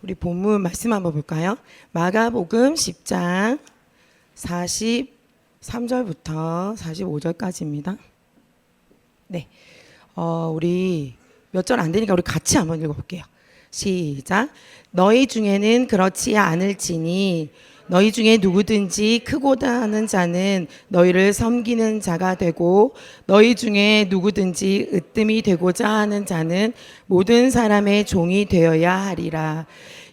우리 본문 말씀 한번 볼까요? 마가복음 10장 43절부터 45절까지입니다. 네, 우리 몇 절 안 되니까 우리 같이 한번 읽어볼게요. 시작. 너희 중에는 그렇지 않을지니 너희 중에 누구든지 크고자 하는 자는 너희를 섬기는 자가 되고 너희 중에 누구든지 으뜸이 되고자 하는 자는 모든 사람의 종이 되어야 하리라.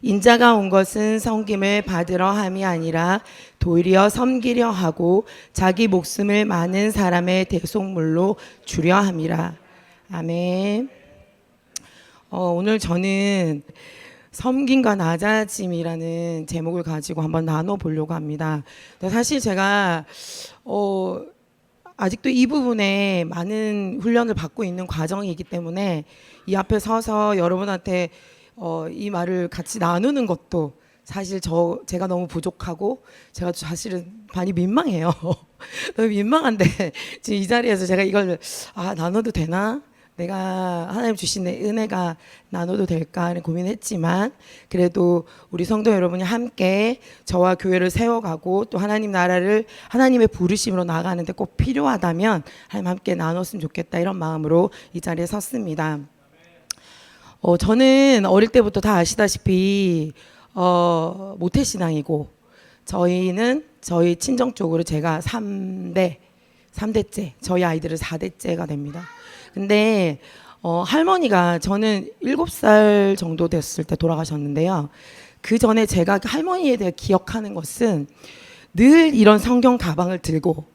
인자가 온 것은 섬김을 받으러 함이 아니라 도리어 섬기려 하고 자기 목숨을 많은 사람의 대속물로 주려 함이라. 아멘. 오늘 저는 섬김과 낮아짐이라는 제목을 가지고 한번 나눠보려고 합니다. 사실 제가 아직도 이 부분에 많은 훈련을 받고 있는 과정이기 때문에 이 앞에 서서 여러분한테 이 말을 같이 나누는 것도 사실 제가 너무 부족하고 제가 사실은 많이 민망해요. 너무 민망한데 지금 이 자리에서 제가 이걸 나눠도 되나? 내가 하나님 주신 내 은혜가 나눠도 될까 하는 고민했지만 그래도 우리 성도 여러분이 함께 저와 교회를 세워가고 또 하나님 나라를 하나님의 부르심으로 나가는데 꼭 필요하다면 하나님 함께 나눴으면 좋겠다 이런 마음으로 이 자리에 섰습니다. 저는 어릴 때부터 다 아시다시피 모태신앙이고 저희는 저희 친정 쪽으로 제가 3대째 저희 아이들은 4대째가 됩니다. 근데 할머니가 저는 7살 정도 됐을 때 돌아가셨는데요. 그 전에 제가 할머니에 대해 기억하는 것은 늘 이런 성경 가방을 들고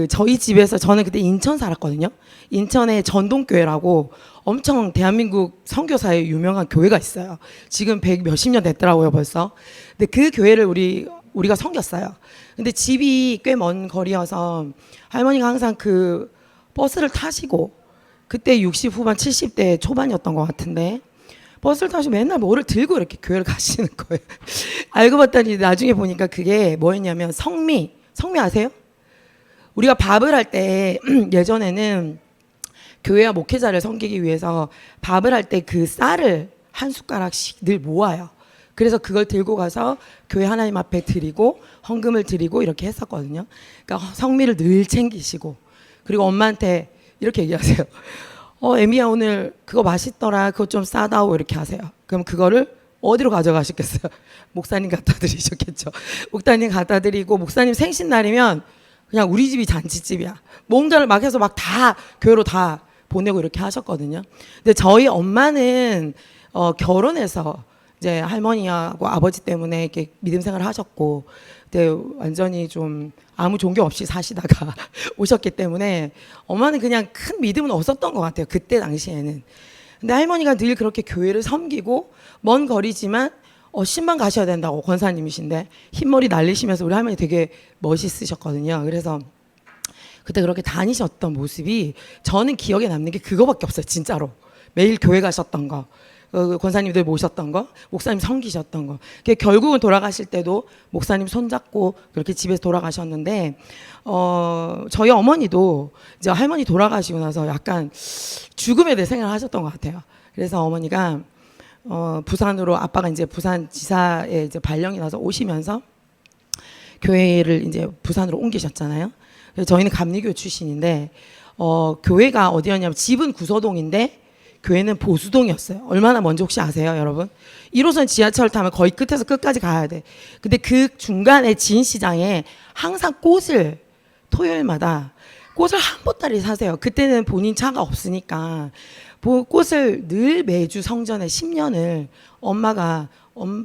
저희 집에서 저는 그때 인천 살았거든요. 인천에 전동교회라고 엄청 대한민국 선교사에 유명한 교회가 있어요. 지금 100 몇십 년 됐더라고요 벌써. 근데 그 교회를 우리가 섬겼어요. 근데 집이 꽤 먼 거리여서 할머니가 항상 그 버스를 타시고 그때 60 후반 70대 초반이었던 것 같은데 버스를 타시고 맨날 뭐를 들고 이렇게 교회를 가시는 거예요. 알고 봤더니 나중에 보니까 그게 뭐였냐면 성미 아세요? 우리가 밥을 할 때 예전에는 교회와 목회자를 섬기기 위해서 밥을 할 때 그 쌀을 한 숟가락씩 늘 모아요. 그래서 그걸 들고 가서 교회 하나님 앞에 드리고 헌금을 드리고 이렇게 했었거든요. 그러니까 성미를 늘 챙기시고 그리고 엄마한테 이렇게 얘기하세요. 에미야 오늘 그거 맛있더라. 그거 좀 싸다오 이렇게 하세요. 그럼 그거를 어디로 가져가셨겠어요? 목사님 갖다 드리셨겠죠. 목사님 갖다 드리고 목사님 생신날이면 그냥 우리 집이 잔치집이야. 뭔가를 막 해서 막 다 교회로 다 보내고 이렇게 하셨거든요. 근데 저희 엄마는 결혼해서 이제 할머니하고 아버지 때문에 이렇게 믿음 생활을 하셨고 그때 완전히 좀 아무 종교 없이 사시다가 오셨기 때문에 엄마는 그냥 큰 믿음은 없었던 것 같아요. 그때 당시에는. 근데 할머니가 늘 그렇게 교회를 섬기고 먼 거리지만 신방 가셔야 된다고 권사님이신데 흰머리 날리시면서 우리 할머니 되게 멋있으셨거든요. 그래서 그때 그렇게 다니셨던 모습이 저는 기억에 남는 게 그거밖에 없어요. 진짜로. 매일 교회 가셨던 거. 권사님들 모셨던 거, 목사님 섬기셨던 거. 결국은 돌아가실 때도 목사님 손잡고 그렇게 집에서 돌아가셨는데, 저희 어머니도 이제 할머니 돌아가시고 나서 약간 죽음에 대해 생각을 하셨던 것 같아요. 그래서 어머니가, 부산으로 아빠가 이제 부산 지사에 이제 발령이 나서 오시면서 교회를 이제 부산으로 옮기셨잖아요. 그래서 저희는 감리교 출신인데, 교회가 어디였냐면 집은 구서동인데, 교회는 보수동이었어요. 얼마나 먼지 혹시 아세요, 여러분? 1호선 지하철 타면 거의 끝에서 끝까지 가야 돼. 근데 그 중간에 진시장에 항상 토요일마다 꽃을 한 보따리 사세요. 그때는 본인 차가 없으니까 꽃을 늘 매주 성전에 10년을 엄마가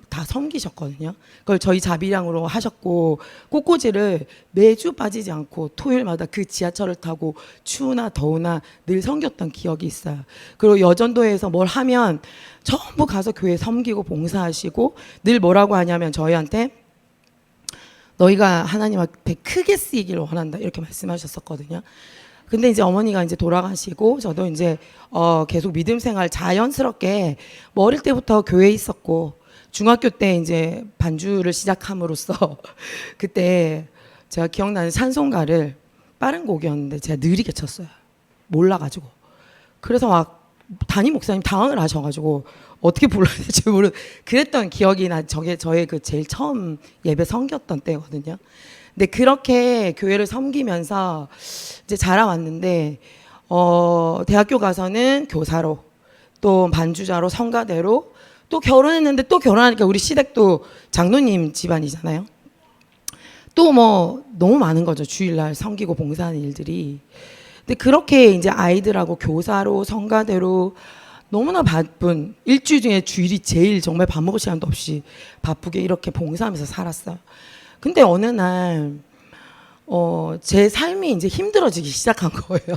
다 섬기셨거든요. 그걸 저희 자비량으로 하셨고 꽃꽂이를 매주 빠지지 않고 토요일마다 그 지하철을 타고 추우나 더우나 늘 섬겼던 기억이 있어요. 그리고 여전도에서 뭘 하면 전부 가서 교회 섬기고 봉사하시고 늘 뭐라고 하냐면 저희한테 너희가 하나님 앞에 크게 쓰이길 원한다 이렇게 말씀하셨었거든요. 근데 이제 어머니가 이제 돌아가시고 저도 이제 계속 믿음 생활 자연스럽게 뭐 어릴 때부터 교회에 있었고 중학교 때 이제 반주를 시작함으로써 그때 제가 기억나는 찬송가를 빠른 곡이었는데 제가 느리게 쳤어요. 몰라가지고. 그래서 막 담임 목사님 당황을 하셔가지고 어떻게 불러야 될지 모르 그랬던 기억이 나. 저의 그 제일 처음 예배 섬겼던 때거든요. 근데 그렇게 교회를 섬기면서 이제 자라왔는데 대학교 가서는 교사로 또 반주자로 성가대로 또 결혼했는데 또 결혼하니까 우리 시댁도 장로님 집안이잖아요. 또 뭐 너무 많은 거죠. 주일날 섬기고 봉사하는 일들이. 근데 그렇게 이제 아이들하고 교사로 성가대로 너무나 바쁜 일주일 중에 주일이 제일 정말 밥 먹을 시간도 없이 바쁘게 이렇게 봉사하면서 살았어요. 근데 어느 날 제 삶이 이제 힘들어지기 시작한 거예요.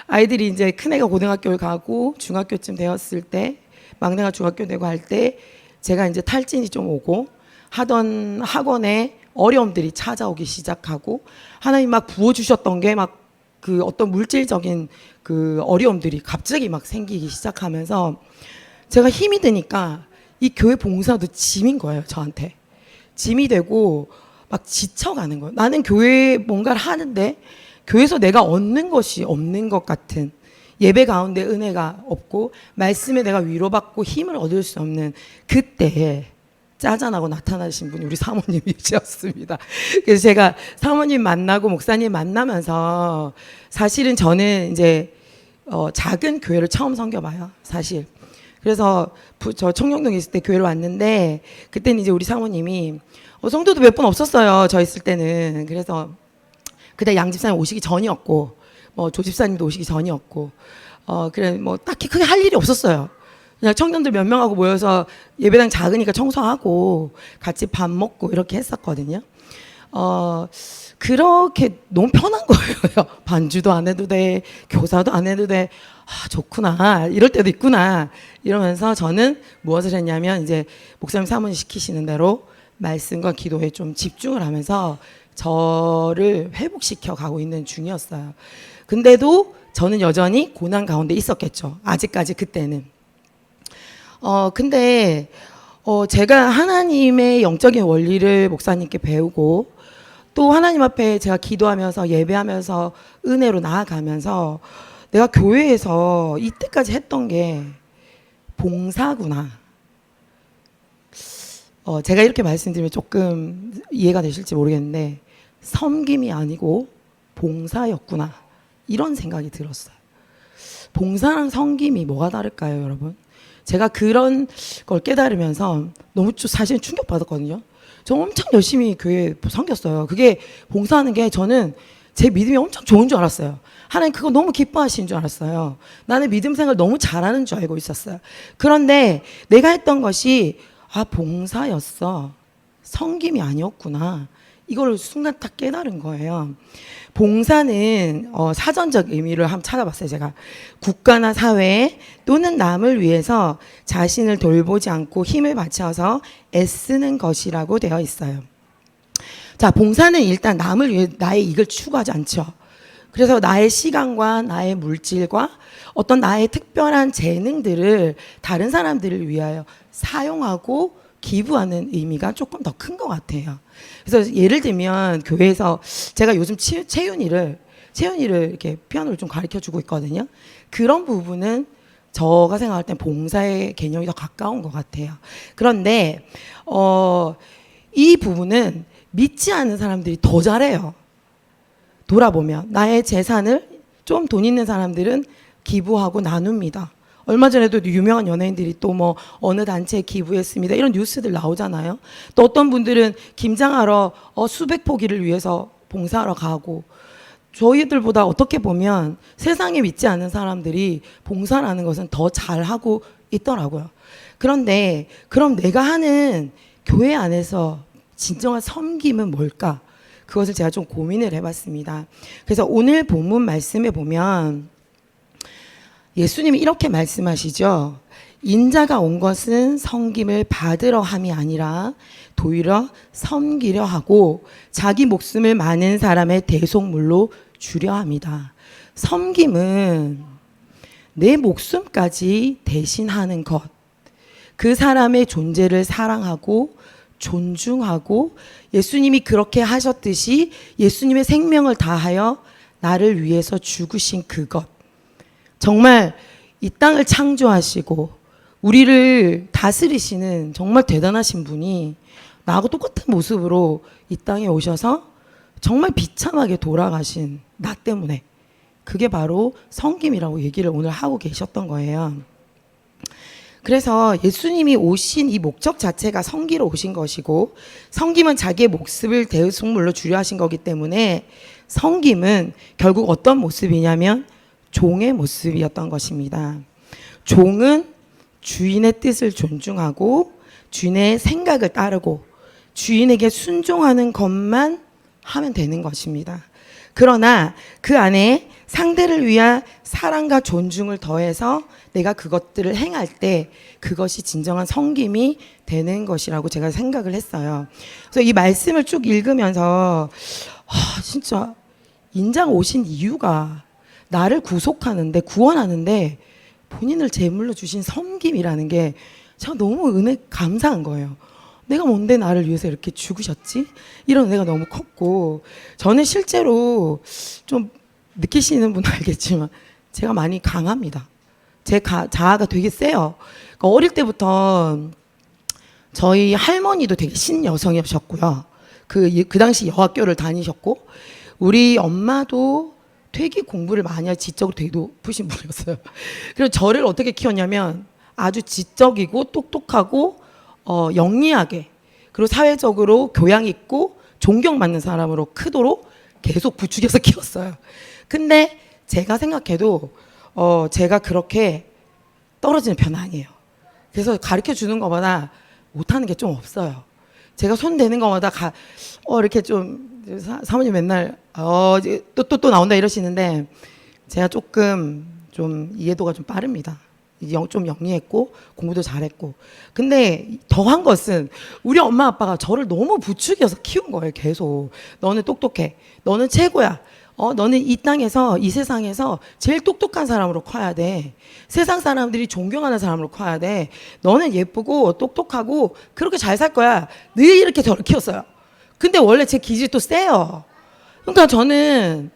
아이들이 이제 큰애가 고등학교를 가고 중학교쯤 되었을 때 막내가 중학교 되고 할 때 제가 이제 탈진이 좀 오고 하던 학원에 어려움들이 찾아오기 시작하고 하나님 막 부어주셨던 게 막 그 어떤 물질적인 그 어려움들이 갑자기 막 생기기 시작하면서 제가 힘이 드니까 이 교회 봉사도 짐인 거예요. 저한테 짐이 되고 막 지쳐가는 거예요. 나는 교회에 뭔가를 하는데 교회에서 내가 얻는 것이 없는 것 같은, 예배 가운데 은혜가 없고 말씀에 내가 위로받고 힘을 얻을 수 없는 그때에 짜잔하고 나타나신 분이 우리 사모님이셨습니다. 그래서 제가 사모님 만나고 목사님 만나면서 사실은 저는 이제 작은 교회를 처음 섬겨봐요, 사실. 그래서 저 청량동에 있을 때 교회를 왔는데 그때는 이제 우리 사모님이 성도도 몇 분 없었어요, 저 있을 때는. 그래서 그때 양 집사님 오시기 전이었고 뭐 조 집사님도 오시기 전이었고 그래 뭐 딱히 크게 할 일이 없었어요. 그냥 청년들 몇 명하고 모여서 예배당 작으니까 청소하고 같이 밥 먹고 이렇게 했었거든요. 그렇게 너무 편한 거예요. 반주도 안 해도 돼, 교사도 안 해도 돼. 아, 좋구나. 이럴 때도 있구나. 이러면서 저는 무엇을 했냐면 이제 목사님 사모님 시키시는 대로 말씀과 기도에 좀 집중을 하면서 저를 회복시켜 가고 있는 중이었어요. 근데도 저는 여전히 고난 가운데 있었겠죠. 아직까지 그때는. 근데 제가 하나님의 영적인 원리를 목사님께 배우고 또 하나님 앞에 제가 기도하면서 예배하면서 은혜로 나아가면서 내가 교회에서 이때까지 했던 게 봉사구나. 제가 이렇게 말씀드리면 조금 이해가 되실지 모르겠는데 섬김이 아니고 봉사였구나. 이런 생각이 들었어요. 봉사랑 섬김이 뭐가 다를까요, 여러분? 제가 그런 걸 깨달으면서 너무 사실 충격받았거든요. 저 엄청 열심히 교회에 섬겼어요. 그게 봉사하는 게 저는 제 믿음이 엄청 좋은 줄 알았어요. 하나님 그거 너무 기뻐하시는 줄 알았어요. 나는 믿음 생활 너무 잘하는 줄 알고 있었어요. 그런데 내가 했던 것이 봉사였어. 섬김이 아니었구나. 이걸 순간 딱 깨달은 거예요. 봉사는 사전적 의미를 한번 찾아봤어요. 제가 국가나 사회 또는 남을 위해서 자신을 돌보지 않고 힘을 바쳐서 애쓰는 것이라고 되어 있어요. 자, 봉사는 일단 남을 위해 나의 이익을 추구하지 않죠. 그래서 나의 시간과 나의 물질과 어떤 나의 특별한 재능들을 다른 사람들을 위하여 사용하고 기부하는 의미가 조금 더 큰 것 같아요. 그래서 예를 들면 교회에서 제가 요즘 채윤이를 이렇게 피아노를 좀 가르쳐 주고 있거든요. 그런 부분은 제가 생각할 땐 봉사의 개념이 더 가까운 것 같아요. 그런데 이 부분은 믿지 않는 사람들이 더 잘해요. 돌아보면 나의 재산을 좀 돈 있는 사람들은 기부하고 나눕니다. 얼마 전에도 유명한 연예인들이 또 뭐 어느 단체에 기부했습니다. 이런 뉴스들 나오잖아요. 또 어떤 분들은 김장하러 수백 포기를 위해서 봉사하러 가고, 저희들보다 어떻게 보면 세상에 믿지 않는 사람들이 봉사라는 것은 더 잘하고 있더라고요. 그런데 그럼 내가 하는 교회 안에서 진정한 섬김은 뭘까? 그것을 제가 좀 고민을 해봤습니다. 그래서 오늘 본문 말씀에 보면 예수님이 이렇게 말씀하시죠. 인자가 온 것은 섬김을 받으러 함이 아니라 도리어 섬기려 하고 자기 목숨을 많은 사람의 대속물로 주려 합니다. 섬김은 내 목숨까지 대신하는 것, 그 사람의 존재를 사랑하고 존중하고 예수님이 그렇게 하셨듯이 예수님의 생명을 다하여 나를 위해서 죽으신 그것, 정말 이 땅을 창조하시고 우리를 다스리시는 정말 대단하신 분이 나하고 똑같은 모습으로 이 땅에 오셔서 정말 비참하게 돌아가신 나 때문에, 그게 바로 섬김이라고 얘기를 오늘 하고 계셨던 거예요. 그래서 예수님이 오신 이 목적 자체가 섬기러 오신 것이고, 섬김은 자기의 목숨을 대속물로 주려 하신 거기 때문에 섬김은 결국 어떤 모습이냐면 종의 모습이었던 것입니다. 종은 주인의 뜻을 존중하고 주인의 생각을 따르고 주인에게 순종하는 것만 하면 되는 것입니다. 그러나 그 안에 상대를 위한 사랑과 존중을 더해서 내가 그것들을 행할 때 그것이 진정한 섬김이 되는 것이라고 제가 생각을 했어요. 그래서 이 말씀을 쭉 읽으면서 진짜 인장 오신 이유가 나를 구속하는데, 구원하는데 본인을 제물로 주신 섬김이라는 게 제가 너무 감사한 거예요. 내가 뭔데 나를 위해서 이렇게 죽으셨지? 이런 은혜가 너무 컸고, 저는 실제로 좀 느끼시는 분은 알겠지만 제가 많이 강합니다. 제 자아가 되게 세요. 그러니까 어릴 때부터 저희 할머니도 되게 신여성이셨고요. 그 당시 여학교를 다니셨고, 우리 엄마도 되게 공부를 많이 하고 지적으로 되게 높으신 분이었어요. 그래서 저를 어떻게 키웠냐면 아주 지적이고 똑똑하고 영리하게, 그리고 사회적으로 교양 있고 존경받는 사람으로 크도록 계속 부추겨서 키웠어요. 근데 제가 생각해도 제가 그렇게 떨어지는 편은 아니에요. 그래서 가르쳐 주는 것보다 못하는 게 좀 없어요. 제가 손 대는 것마다 이렇게 좀 사모님 맨날 또 나온다 이러시는데, 제가 조금 좀 이해도가 좀 빠릅니다. 좀 영리했고 공부도 잘했고. 근데 더한 것은 우리 엄마 아빠가 저를 너무 부추겨서 키운 거예요. 계속 너는 똑똑해, 너는 최고야, 너는 이 땅에서, 이 세상에서 제일 똑똑한 사람으로 커야 돼, 세상 사람들이 존경하는 사람으로 커야 돼, 너는 예쁘고 똑똑하고 그렇게 잘 살 거야, 늘 이렇게 저를 키웠어요. 근데 원래 제 기질이 또 세요. 그러니까 저는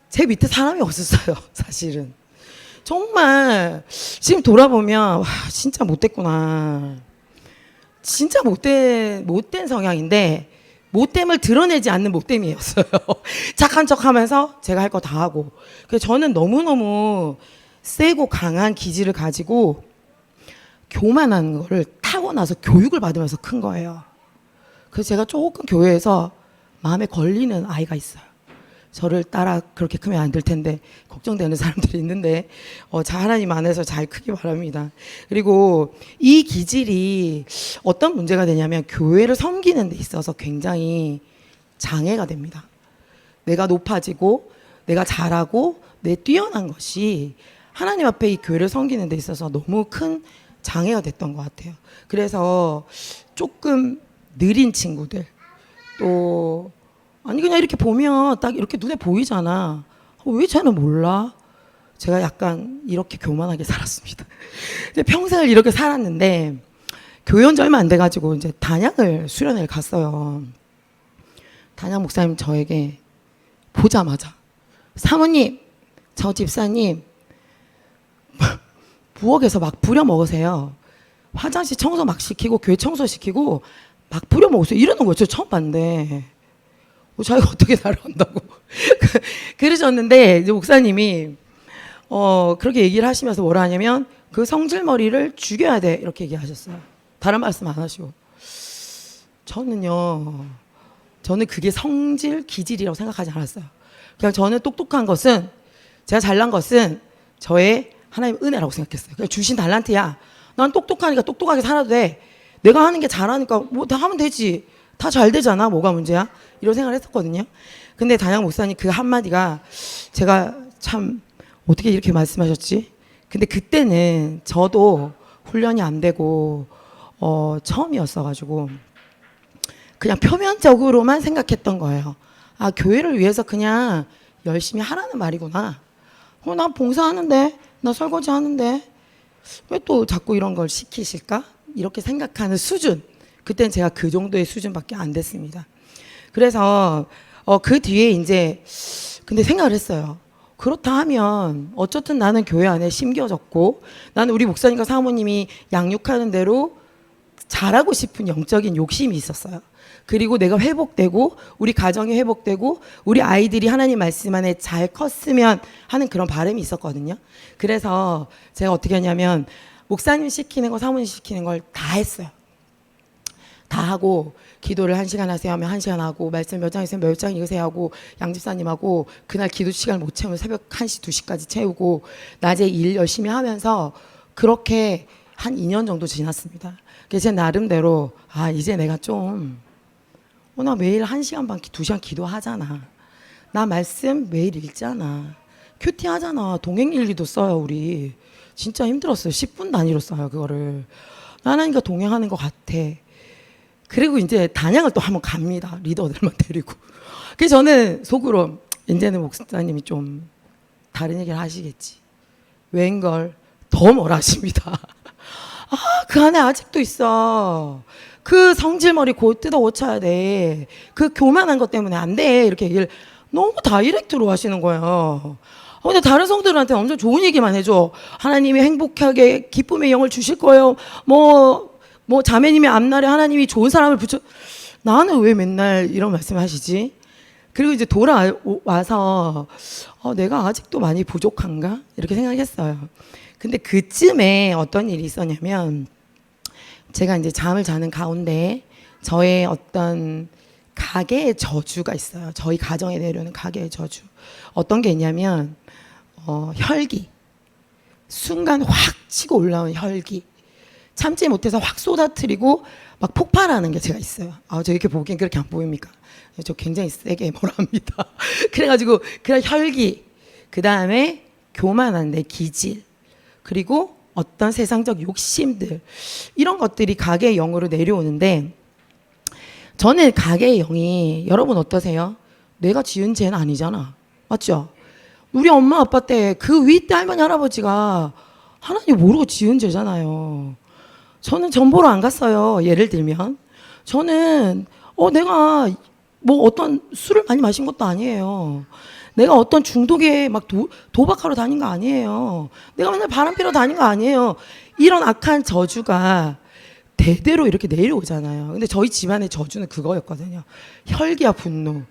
제 밑에 사람이 없었어요. 사실은 정말 지금 돌아보면 진짜 못됐구나. 진짜 못된 성향인데 못됨을 드러내지 않는 못됨이었어요. 착한 척하면서 제가 할 거 다 하고. 그래서 저는 너무너무 세고 강한 기질을 가지고 교만한 거를 타고나서 교육을 받으면서 큰 거예요. 그래서 제가 조금 교회에서 마음에 걸리는 아이가 있어요. 저를 따라 그렇게 크면 안 될 텐데 걱정되는 사람들이 있는데 하나님 안에서 잘 크기 바랍니다. 그리고 이 기질이 어떤 문제가 되냐면 교회를 섬기는 데 있어서 굉장히 장애가 됩니다. 내가 높아지고 내가 잘하고 내 뛰어난 것이 하나님 앞에 이 교회를 섬기는 데 있어서 너무 큰 장애가 됐던 것 같아요. 그래서 조금 느린 친구들, 또 아니 그냥 이렇게 보면 딱 이렇게 눈에 보이잖아. 왜 쟤는 몰라? 제가 약간 이렇게 교만하게 살았습니다. 근데 평생을 이렇게 살았는데 교회 온 지 얼마 안 돼가지고 이제 단양을 수련회를 갔어요. 단양 목사님 저에게 보자마자, 사모님, 저 집사님 부엌에서 막 부려 먹으세요. 화장실 청소 막 시키고 교회 청소 시키고 막 부려 먹으세요. 이러는 거 저 처음 봤는데 자기가 어떻게 나를 안다고 그러셨는데, 이제 목사님이 그렇게 얘기를 하시면서 뭐라 하냐면 그 성질머리를 죽여야 돼 이렇게 얘기하셨어요. 다른 말씀 안 하시고. 저는 그게 성질 기질이라고 생각하지 않았어요. 그냥 저는 똑똑한 것은, 제가 잘난 것은 저의 하나님의 은혜라고 생각했어요. 그냥 주신 달란트야. 난 똑똑하니까 똑똑하게 살아도 돼. 내가 하는 게 잘하니까 뭐 다 하면 되지. 다 잘 되잖아. 뭐가 문제야? 이런 생각을 했었거든요. 근데 단양 목사님 그 한마디가 제가 참 어떻게 이렇게 말씀하셨지? 근데 그때는 저도 훈련이 안 되고 처음이었어가지고 그냥 표면적으로만 생각했던 거예요. 아, 교회를 위해서 그냥 열심히 하라는 말이구나. 나 봉사하는데, 나 설거지 하는데 왜 또 자꾸 이런 걸 시키실까? 이렇게 생각하는 수준. 그때는 제가 그 정도의 수준밖에 안 됐습니다. 그래서 그 뒤에 이제 근데 생각을 했어요. 그렇다 하면 어쨌든 나는 교회 안에 심겨졌고 나는 우리 목사님과 사모님이 양육하는 대로 잘하고 싶은 영적인 욕심이 있었어요. 그리고 내가 회복되고 우리 가정이 회복되고 우리 아이들이 하나님 말씀 안에 잘 컸으면 하는 그런 바람이 있었거든요. 그래서 제가 어떻게 하냐면 목사님 시키는 거 사모님 시키는 걸 다 했어요. 다 하고 기도를 1시간 하세요 하면 1시간 하고 말씀 몇 장 있으면 몇 장 읽으세요 하고 양집사님하고 그날 기도 시간을 못 채우면 새벽 1시 2시까지 채우고 낮에 일 열심히 하면서 그렇게 한 2년 정도 지났습니다. 그래서 제 나름대로 이제 내가 좀 나 매일 1시간 반 2시간 기도하잖아. 나 말씀 매일 읽잖아. 큐티 하잖아. 동행일기도 써요 우리. 진짜 힘들었어요. 10분 단위로 써요 그거를. 하나님과 동행하는 것 같아. 그리고 이제 단양을 또 한번 갑니다. 리더들만 데리고. 그래서 저는 속으로 이제는 목사님이 좀 다른 얘기를 하시겠지. 웬걸 더 뭐라 하십니다. 그 안에 아직도 있어. 그 성질머리 곧 뜯어 고쳐야 돼. 그 교만한 것 때문에 안 돼. 이렇게 얘기를 너무 다이렉트로 하시는 거예요. 근데 다른 성도들한테 엄청 좋은 얘기만 해줘. 하나님이 행복하게 기쁨의 영을 주실 거예요. 뭐 자매님의 앞날에 하나님이 좋은 사람을 붙여. 나는 왜 맨날 이런 말씀을 하시지? 그리고 이제 돌아와서 내가 아직도 많이 부족한가? 이렇게 생각했어요. 근데 그쯤에 어떤 일이 있었냐면 제가 이제 잠을 자는 가운데 저의 어떤 가계의 저주가 있어요. 저희 가정에 내려오는 가계의 저주. 어떤 게 있냐면 혈기. 순간 확 치고 올라온 혈기. 참지 못해서 확 쏟아뜨리고 막 폭발하는 게 제가 있어요. 저 이렇게 보기엔 그렇게 안 보입니까? 저 굉장히 세게 뭐라 합니다. 그래가지고 그런 혈기, 그 다음에 교만한 내 기질, 그리고 어떤 세상적 욕심들, 이런 것들이 가계의 영으로 내려오는데 저는 가계의 영이, 여러분 어떠세요? 내가 지은 죄는 아니잖아. 맞죠? 우리 엄마 아빠 때 그 윗대 할머니 할아버지가 하나님 모르고 지은 죄잖아요. 저는 전보러 안 갔어요. 예를 들면 저는 내가 뭐 어떤 술을 많이 마신 것도 아니에요. 내가 어떤 중독에 막 도박하러 다닌 거 아니에요. 내가 맨날 바람 피러 다닌 거 아니에요. 이런 악한 저주가 대대로 이렇게 내려오잖아요. 근데 저희 집안의 저주는 그거였거든요. 혈기와 분노.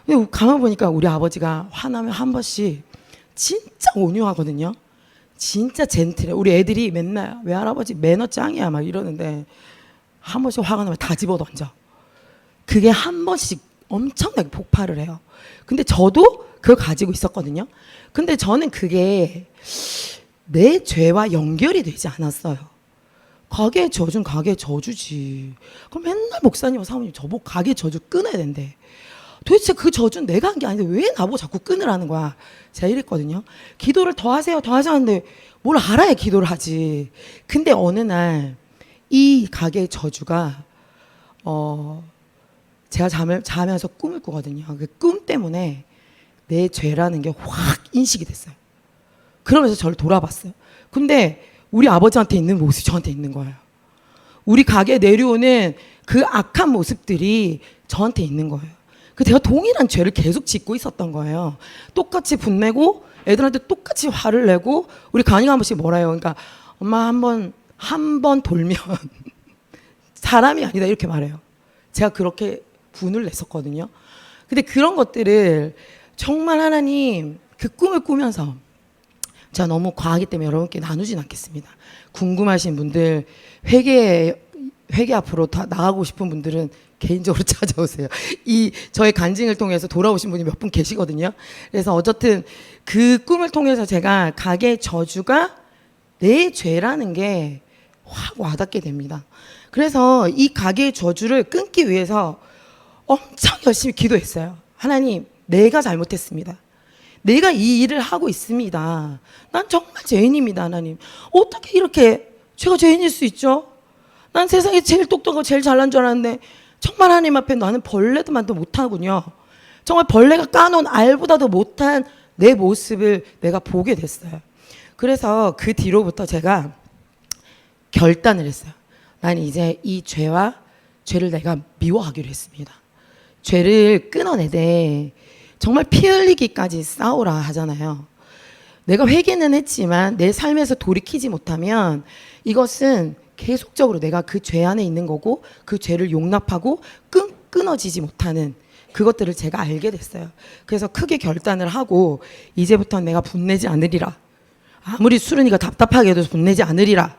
근데 가만 보니까 우리 아버지가 화나면 한 번씩 진짜 온유하거든요. 진짜 젠틀해. 우리 애들이 맨날 외할아버지 매너 짱이야 막 이러는데 한 번씩 화가 나면 다 집어 던져. 그게 한 번씩 엄청나게 폭발을 해요. 근데 저도 그걸 가지고 있었거든요. 근데 저는 그게 내 죄와 연결이 되지 않았어요. 가게의 저주는 가게의 저주지. 그럼 맨날 목사님과 사모님 저보고 가게의 저주 끊어야 된대. 도대체 그 저주는 내가 한 게 아닌데 왜 나보고 자꾸 끊으라는 거야. 제가 이랬거든요. 기도를 더 하세요 더 하자는데 뭘 알아야 기도를 하지. 근데 어느 날 이 가게의 저주가 제가 자면서 꿈을 꾸거든요. 그 꿈 때문에 내 죄라는 게 확 인식이 됐어요. 그러면서 저를 돌아봤어요. 근데 우리 아버지한테 있는 모습이 저한테 있는 거예요. 우리 가게에 내려오는 그 악한 모습들이 저한테 있는 거예요. 그 제가 동일한 죄를 계속 짓고 있었던 거예요. 똑같이 분내고 애들한테 똑같이 화를 내고 우리 간이가 한 번씩 뭐라 해요. 그러니까 엄마 한 번 돌면 사람이 아니다 이렇게 말해요. 제가 그렇게 분을 냈었거든요. 근데 그런 것들을 정말 하나님 그 꿈을 꾸면서 제가 너무 과하기 때문에 여러분께 나누진 않겠습니다. 궁금하신 분들 회개 앞으로 다 나가고 싶은 분들은 개인적으로 찾아오세요. 이 저의 간증을 통해서 돌아오신 분이 몇 분 계시거든요. 그래서 어쨌든 그 꿈을 통해서 제가 가게의 저주가 내 죄라는 게 확 와닿게 됩니다. 그래서 이 가게의 저주를 끊기 위해서 엄청 열심히 기도했어요. 하나님, 내가 잘못했습니다. 내가 이 일을 하고 있습니다. 난 정말 죄인입니다, 하나님. 어떻게 이렇게 제가 죄인일 수 있죠? 난 세상에 제일 똑똑하고 제일 잘난 줄 알았는데 정말 하나님 앞에 나는 벌레도만도 못하군요. 정말 벌레가 까놓은 알보다도 못한 내 모습을 내가 보게 됐어요. 그래서 그 뒤로부터 제가 결단을 했어요. 난 이제 이 죄를 내가 미워하기로 했습니다. 죄를 끊어내되 정말 피 흘리기까지 싸우라 하잖아요. 내가 회개는 했지만 내 삶에서 돌이키지 못하면 이것은 계속적으로 내가 그 죄 안에 있는 거고 그 죄를 용납하고 끊어지지 못하는 그것들을 제가 알게 됐어요. 그래서 크게 결단을 하고 이제부터는 내가 분내지 않으리라. 아무리 수른이가 답답하게 해도 분내지 않으리라.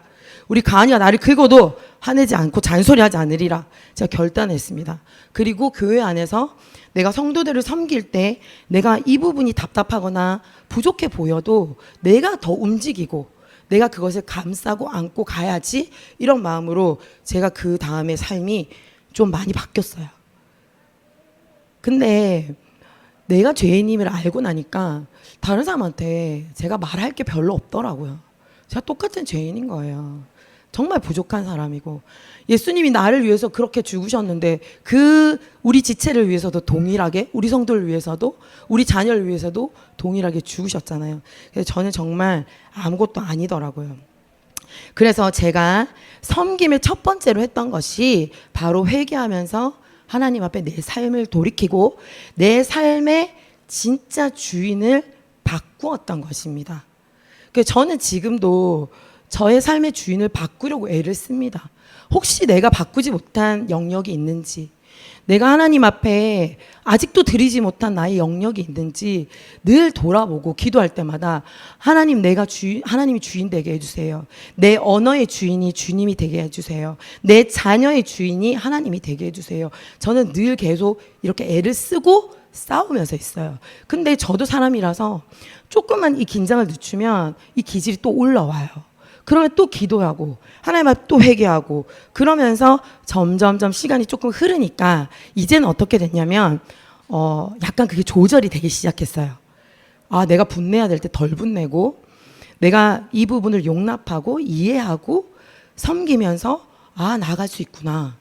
우리 가은이가 나를 긁어도 화내지 않고 잔소리하지 않으리라. 제가 결단했습니다. 그리고 교회 안에서 내가 성도들을 섬길 때 내가 이 부분이 답답하거나 부족해 보여도 내가 더 움직이고 내가 그것을 감싸고 안고 가야지, 이런 마음으로 제가 그 다음에 삶이 좀 많이 바뀌었어요. 근데 내가 죄인임을 알고 나니까 다른 사람한테 제가 말할 게 별로 없더라고요. 제가 똑같은 죄인인 거예요. 정말 부족한 사람이고, 예수님이 나를 위해서 그렇게 죽으셨는데 그 우리 지체를 위해서도 동일하게, 우리 성도를 위해서도, 우리 자녀를 위해서도 동일하게 죽으셨잖아요. 그래서 저는 정말 아무것도 아니더라고요. 그래서 제가 섬김의 첫 번째로 했던 것이 바로 회개하면서 하나님 앞에 내 삶을 돌이키고 내 삶의 진짜 주인을 바꾸었던 것입니다. 그래서 저는 지금도 저의 삶의 주인을 바꾸려고 애를 씁니다. 혹시 내가 바꾸지 못한 영역이 있는지, 내가 하나님 앞에 아직도 드리지 못한 나의 영역이 있는지 늘 돌아보고 기도할 때마다 하나님, 하나님이 주인 되게 해주세요. 내 언어의 주인이 주님이 되게 해주세요. 내 자녀의 주인이 하나님이 되게 해주세요. 저는 늘 계속 이렇게 애를 쓰고 싸우면서 있어요. 근데 저도 사람이라서 조금만 이 긴장을 늦추면 이 기질이 또 올라와요. 그러면 또 기도하고 하나님 앞에 또 회개하고, 그러면서 점점점 시간이 조금 흐르니까 이제는 어떻게 됐냐면 약간 그게 조절이 되기 시작했어요. 아, 내가 분내야 될 때 덜 분내고 내가 이 부분을 용납하고 이해하고 섬기면서 나아갈 수 있구나.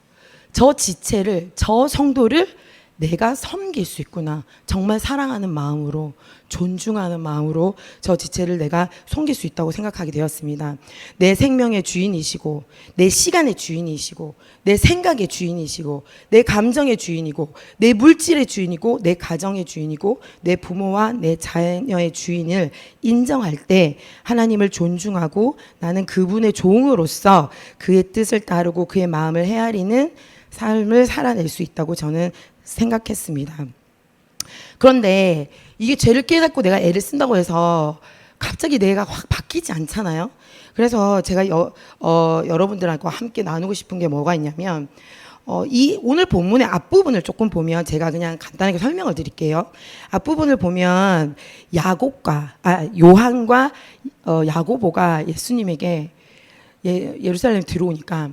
저 지체를, 저 성도를 내가 섬길 수 있구나. 정말 사랑하는 마음으로, 존중하는 마음으로 저 지체를 내가 섬길 수 있다고 생각하게 되었습니다. 내 생명의 주인이시고, 내 시간의 주인이시고, 내 생각의 주인이시고, 내 감정의 주인이고, 내 물질의 주인이고, 내 가정의 주인이고, 내 부모와 내 자녀의 주인을 인정할 때 하나님을 존중하고 나는 그분의 종으로서 그의 뜻을 따르고 그의 마음을 헤아리는 삶을 살아낼 수 있다고 저는 생각했습니다. 그런데 이게 죄를 깨닫고 내가 애를 쓴다고 해서 갑자기 내가 확 바뀌지 않잖아요. 그래서 제가 여러분들하고 함께 나누고 싶은 게 뭐가 있냐면, 이 오늘 본문의 앞부분을 조금 보면 제가 그냥 간단하게 설명을 드릴게요. 앞부분을 보면 요한과 야고보가 예수님에게 예루살렘 들어오니까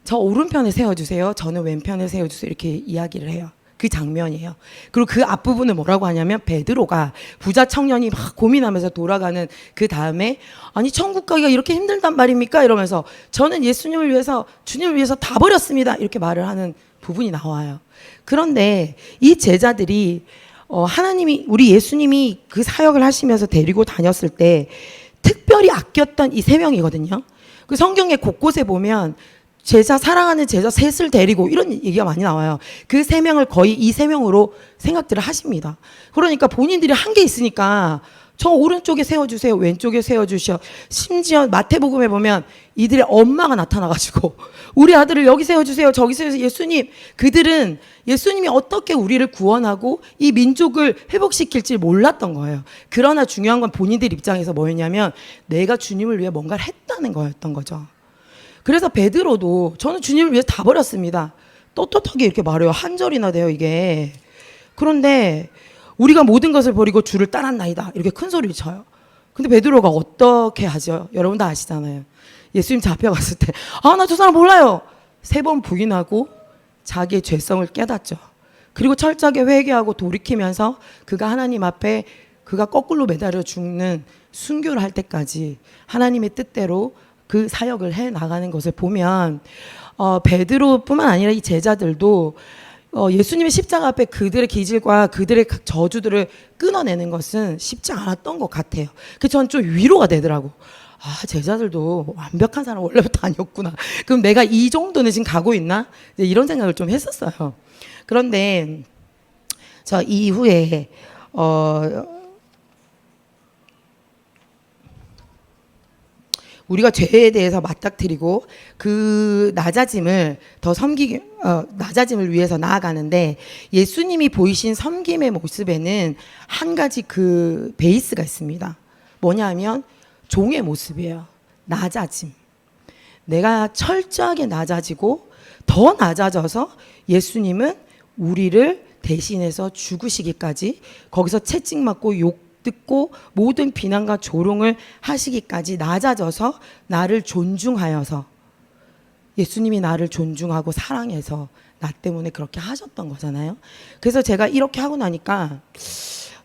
저 오른편에 세워주세요, 저는 왼편에 세워주세요, 이렇게 이야기를 해요. 그 장면이에요. 그리고 그 앞부분을 뭐라고 하냐면, 베드로가 부자 청년이 막 고민하면서 돌아가는 그 다음에, 아니 천국 가기가 이렇게 힘들단 말입니까? 이러면서 저는 예수님을 위해서, 주님을 위해서 다 버렸습니다, 이렇게 말을 하는 부분이 나와요. 그런데 이 제자들이 하나님이, 우리 예수님이 그 사역을 하시면서 데리고 다녔을 때 특별히 아꼈던 이 세 명이거든요. 그 성경의 곳곳에 보면 사랑하는 제자 셋을 데리고 이런 얘기가 많이 나와요. 그 세 명을 거의 이 세 명으로 생각들을 하십니다. 그러니까 본인들이 한 게 있으니까 저 오른쪽에 세워주세요, 왼쪽에 세워주셔. 심지어 마태복음에 보면 이들의 엄마가 나타나가지고 우리 아들을 여기 세워주세요, 저기 세워주세요. 예수님, 그들은 예수님이 어떻게 우리를 구원하고 이 민족을 회복시킬지 몰랐던 거예요. 그러나 중요한 건 본인들 입장에서 뭐였냐면 내가 주님을 위해 뭔가를 했다는 거였던 거죠. 그래서 베드로도 저는 주님을 위해서 다 버렸습니다, 떳떳하게 이렇게 말해요. 한 절이나 돼요 이게. 그런데 우리가 모든 것을 버리고 주를 따랐나이다, 이렇게 큰 소리를 쳐요. 근데 베드로가 어떻게 하죠? 여러분 다 아시잖아요. 예수님 잡혀갔을 때 나 저 사람 몰라요, 3번 부인하고 자기의 죄성을 깨닫죠. 그리고 철저하게 회개하고 돌이키면서 그가 하나님 앞에 그가 거꾸로 매달려 죽는 순교를 할 때까지 하나님의 뜻대로 그 사역을 해 나가는 것을 보면 베드로뿐만 아니라 이 제자들도 예수님의 십자가 앞에 그들의 기질과 그들의 저주들을 끊어내는 것은 쉽지 않았던 것 같아요. 그래서 저는 좀 위로가 되더라고. 제자들도 완벽한 사람 원래부터 아니었구나. 그럼 내가 이 정도는 지금 가고 있나? 이런 생각을 좀 했었어요. 그런데 저 이후에 우리가 죄에 대해서 맞닥뜨리고 그 낮아짐을 위해서 나아가는데, 예수님이 보이신 섬김의 모습에는 한 가지 그 베이스가 있습니다. 뭐냐면 종의 모습이에요. 낮아짐. 내가 철저하게 낮아지고 더 낮아져서 예수님은 우리를 대신해서 죽으시기까지, 거기서 채찍맞고 욕 듣고 모든 비난과 조롱을 하시기까지 낮아져서 나를 존중하여서, 예수님이 나를 존중하고 사랑해서 나 때문에 그렇게 하셨던 거잖아요. 그래서 제가 이렇게 하고 나니까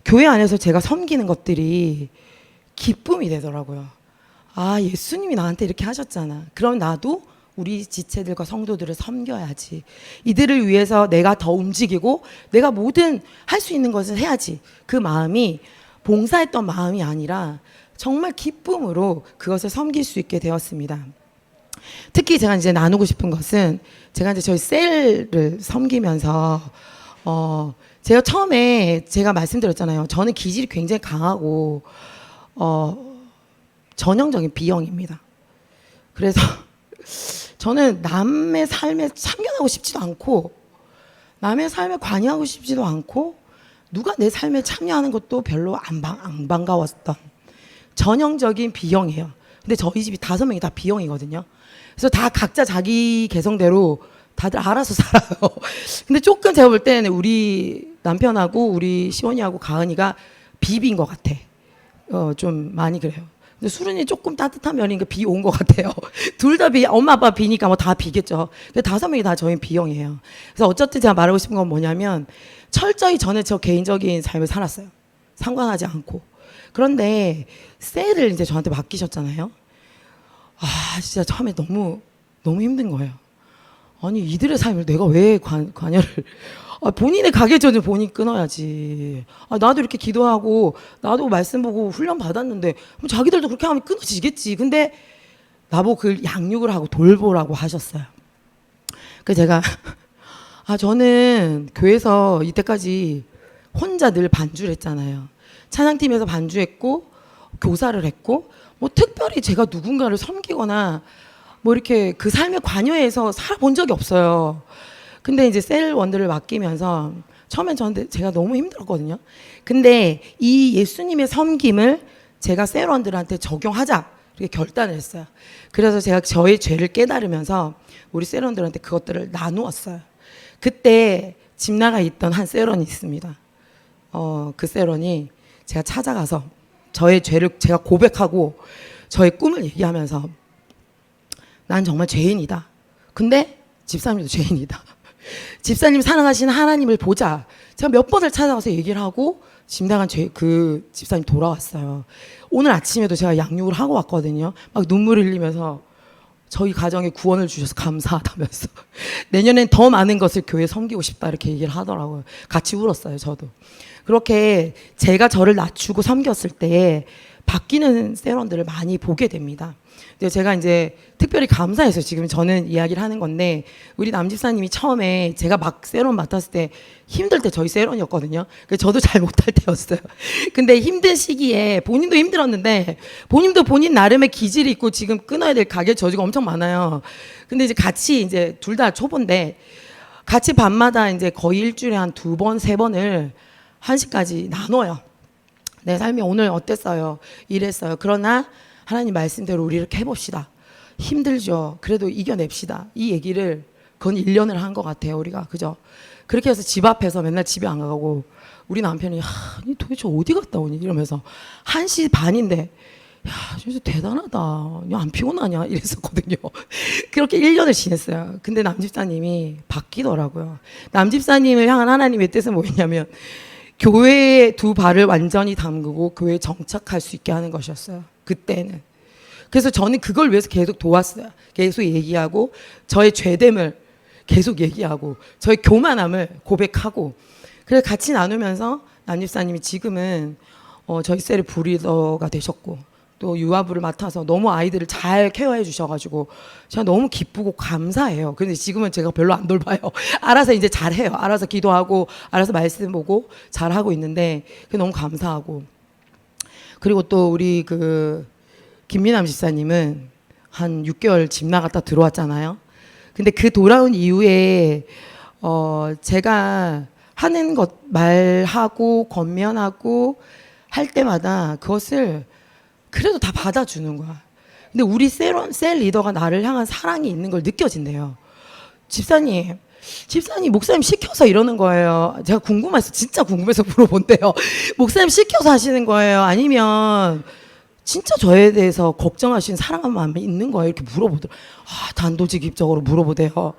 교회 안에서 제가 섬기는 것들이 기쁨이 되더라고요. 아, 예수님이 나한테 이렇게 하셨잖아. 그럼 나도 우리 지체들과 성도들을 섬겨야지. 이들을 위해서 내가 더 움직이고 내가 모든 할 수 있는 것을 해야지. 그 마음이 봉사했던 마음이 아니라 정말 기쁨으로 그것을 섬길 수 있게 되었습니다. 특히 제가 이제 나누고 싶은 것은, 제가 이제 저희 셀을 섬기면서 제가 처음에 제가 말씀드렸잖아요. 저는 기질이 굉장히 강하고 전형적인 B형입니다. 그래서 저는 남의 삶에 참견하고 싶지도 않고 남의 삶에 관여하고 싶지도 않고 누가 내 삶에 참여하는 것도 별로 안 반가웠던 전형적인 B형이에요. 근데 저희 집이 5명이 다 B형이거든요. 그래서 다 각자 자기 개성대로 다들 알아서 살아요. 근데 조금 제가 볼 때는 우리 남편하고 우리 시원이하고 가은이가 B인 것 같아. 좀 많이 그래요. 근데 수른이 조금 따뜻한 면이니까 B 온 것 같아요. 둘 다 B, 엄마 아빠 B니까 뭐 다 B겠죠. 근데 5명이 다 저희 B형이에요. 그래서 어쨌든 제가 말하고 싶은 건 뭐냐면, 철저히 저는 저 개인적인 삶을 살았어요. 상관하지 않고. 그런데 셀을 이제 저한테 맡기셨잖아요. 아, 진짜 처음에 너무 힘든 거예요. 아니, 이들의 삶을 내가 왜 관여를. 본인의 가게 전에 본인 끊어야지. 나도 이렇게 기도하고 나도 말씀 보고 훈련 받았는데 그럼 자기들도 그렇게 하면 끊어지겠지. 근데 나보고 그 양육을 하고 돌보라고 하셨어요. 그래서 제가 저는 교회에서 이때까지 혼자 늘 반주를 했잖아요. 찬양팀에서 반주했고 교사를 했고, 뭐 특별히 제가 누군가를 섬기거나 뭐 이렇게 그 삶에 관여해서 살아본 적이 없어요. 근데 이제 셀원들을 맡기면서 처음엔 제가 너무 힘들었거든요. 근데 이 예수님의 섬김을 제가 셀원들한테 적용하자 이렇게 결단을 했어요. 그래서 제가 저의 죄를 깨달으면서 우리 셀원들한테 그것들을 나누었어요. 그때 집 나가 있던 한 셀원이 있습니다. 그 셀원이 제가 찾아가서 저의 죄를 제가 고백하고 저의 꿈을 얘기하면서, 난 정말 죄인이다. 근데 집사님도 죄인이다. 집사님 사랑하시는 하나님을 보자. 제가 몇 번을 찾아가서 얘기를 하고 집 나간 그 집사님 돌아왔어요. 오늘 아침에도 제가 양육을 하고 왔거든요. 막 눈물 흘리면서 저희 가정에 구원을 주셔서 감사하다면서 내년엔 더 많은 것을 교회에 섬기고 싶다 이렇게 얘기를 하더라고요. 같이 울었어요, 저도. 그렇게 제가 저를 낮추고 섬겼을 때 바뀌는 셀원들을 많이 보게 됩니다. 근데 제가 이제 특별히 감사해서 지금 저는 이야기를 하는 건데, 우리 남집사님이 처음에 제가 막 셀원 맡았을 때 힘들 때 저희 셀원이었거든요. 그래서 저도 잘 못할 때였어요. 근데 힘든 시기에 본인도 힘들었는데 본인도 본인 나름의 기질이 있고 지금 끊어야 될 가게 저주가 엄청 많아요. 근데 이제 같이 이제 둘 다 초보인데 같이 밤마다 이제 거의 일주일에 한 2번, 3번을 1시까지 나눠요. 내 삶이 오늘 어땠어요? 이랬어요. 그러나 하나님 말씀대로 우리 이렇게 해봅시다. 힘들죠. 그래도 이겨냅시다. 이 얘기를 그건 1년을 한 것 같아요, 우리가. 그죠? 그렇게 해서 집 앞에서 맨날 집에 안 가고, 우리 남편이 니 도대체 어디 갔다 오니? 이러면서 1시 반인데 야, 진짜 대단하다. 야, 안 피곤하냐? 이랬었거든요. 그렇게 1년을 지냈어요. 근데 남집사님이 바뀌더라고요. 남집사님을 향한 하나님의 뜻은 뭐였냐면, 교회에 2발을 완전히 담그고 교회에 정착할 수 있게 하는 것이었어요. 그때는. 그래서 저는 그걸 위해서 계속 도왔어요. 계속 얘기하고 저의 죄됨을 계속 얘기하고 저의 교만함을 고백하고, 그래서 같이 나누면서 남집사님이 지금은 저희 셀의 부리더가 되셨고 또 유아부를 맡아서 너무 아이들을 잘 케어해 주셔가지고 제가 너무 기쁘고 감사해요. 근데 지금은 제가 별로 안 돌봐요. 알아서 이제 잘해요. 알아서 기도하고 알아서 말씀 보고 잘하고 있는데 그게 너무 감사하고, 그리고 또 우리 그 김미남 집사님은 한 6개월 집 나갔다 들어왔잖아요. 근데 그 돌아온 이후에 제가 하는 것 말하고 권면하고 할 때마다 그것을 그래도 다 받아주는 거야. 근데 우리 셀 리더가 나를 향한 사랑이 있는 걸 느껴진대요. 집사님, 목사님 시켜서 이러는 거예요. 제가 궁금해서, 진짜 궁금해서 물어본대요. 목사님 시켜서 하시는 거예요? 아니면 진짜 저에 대해서 걱정하시는 사랑하는 마음이 있는 거예요? 이렇게 물어보더라고요. 단도직입적으로 물어보대요.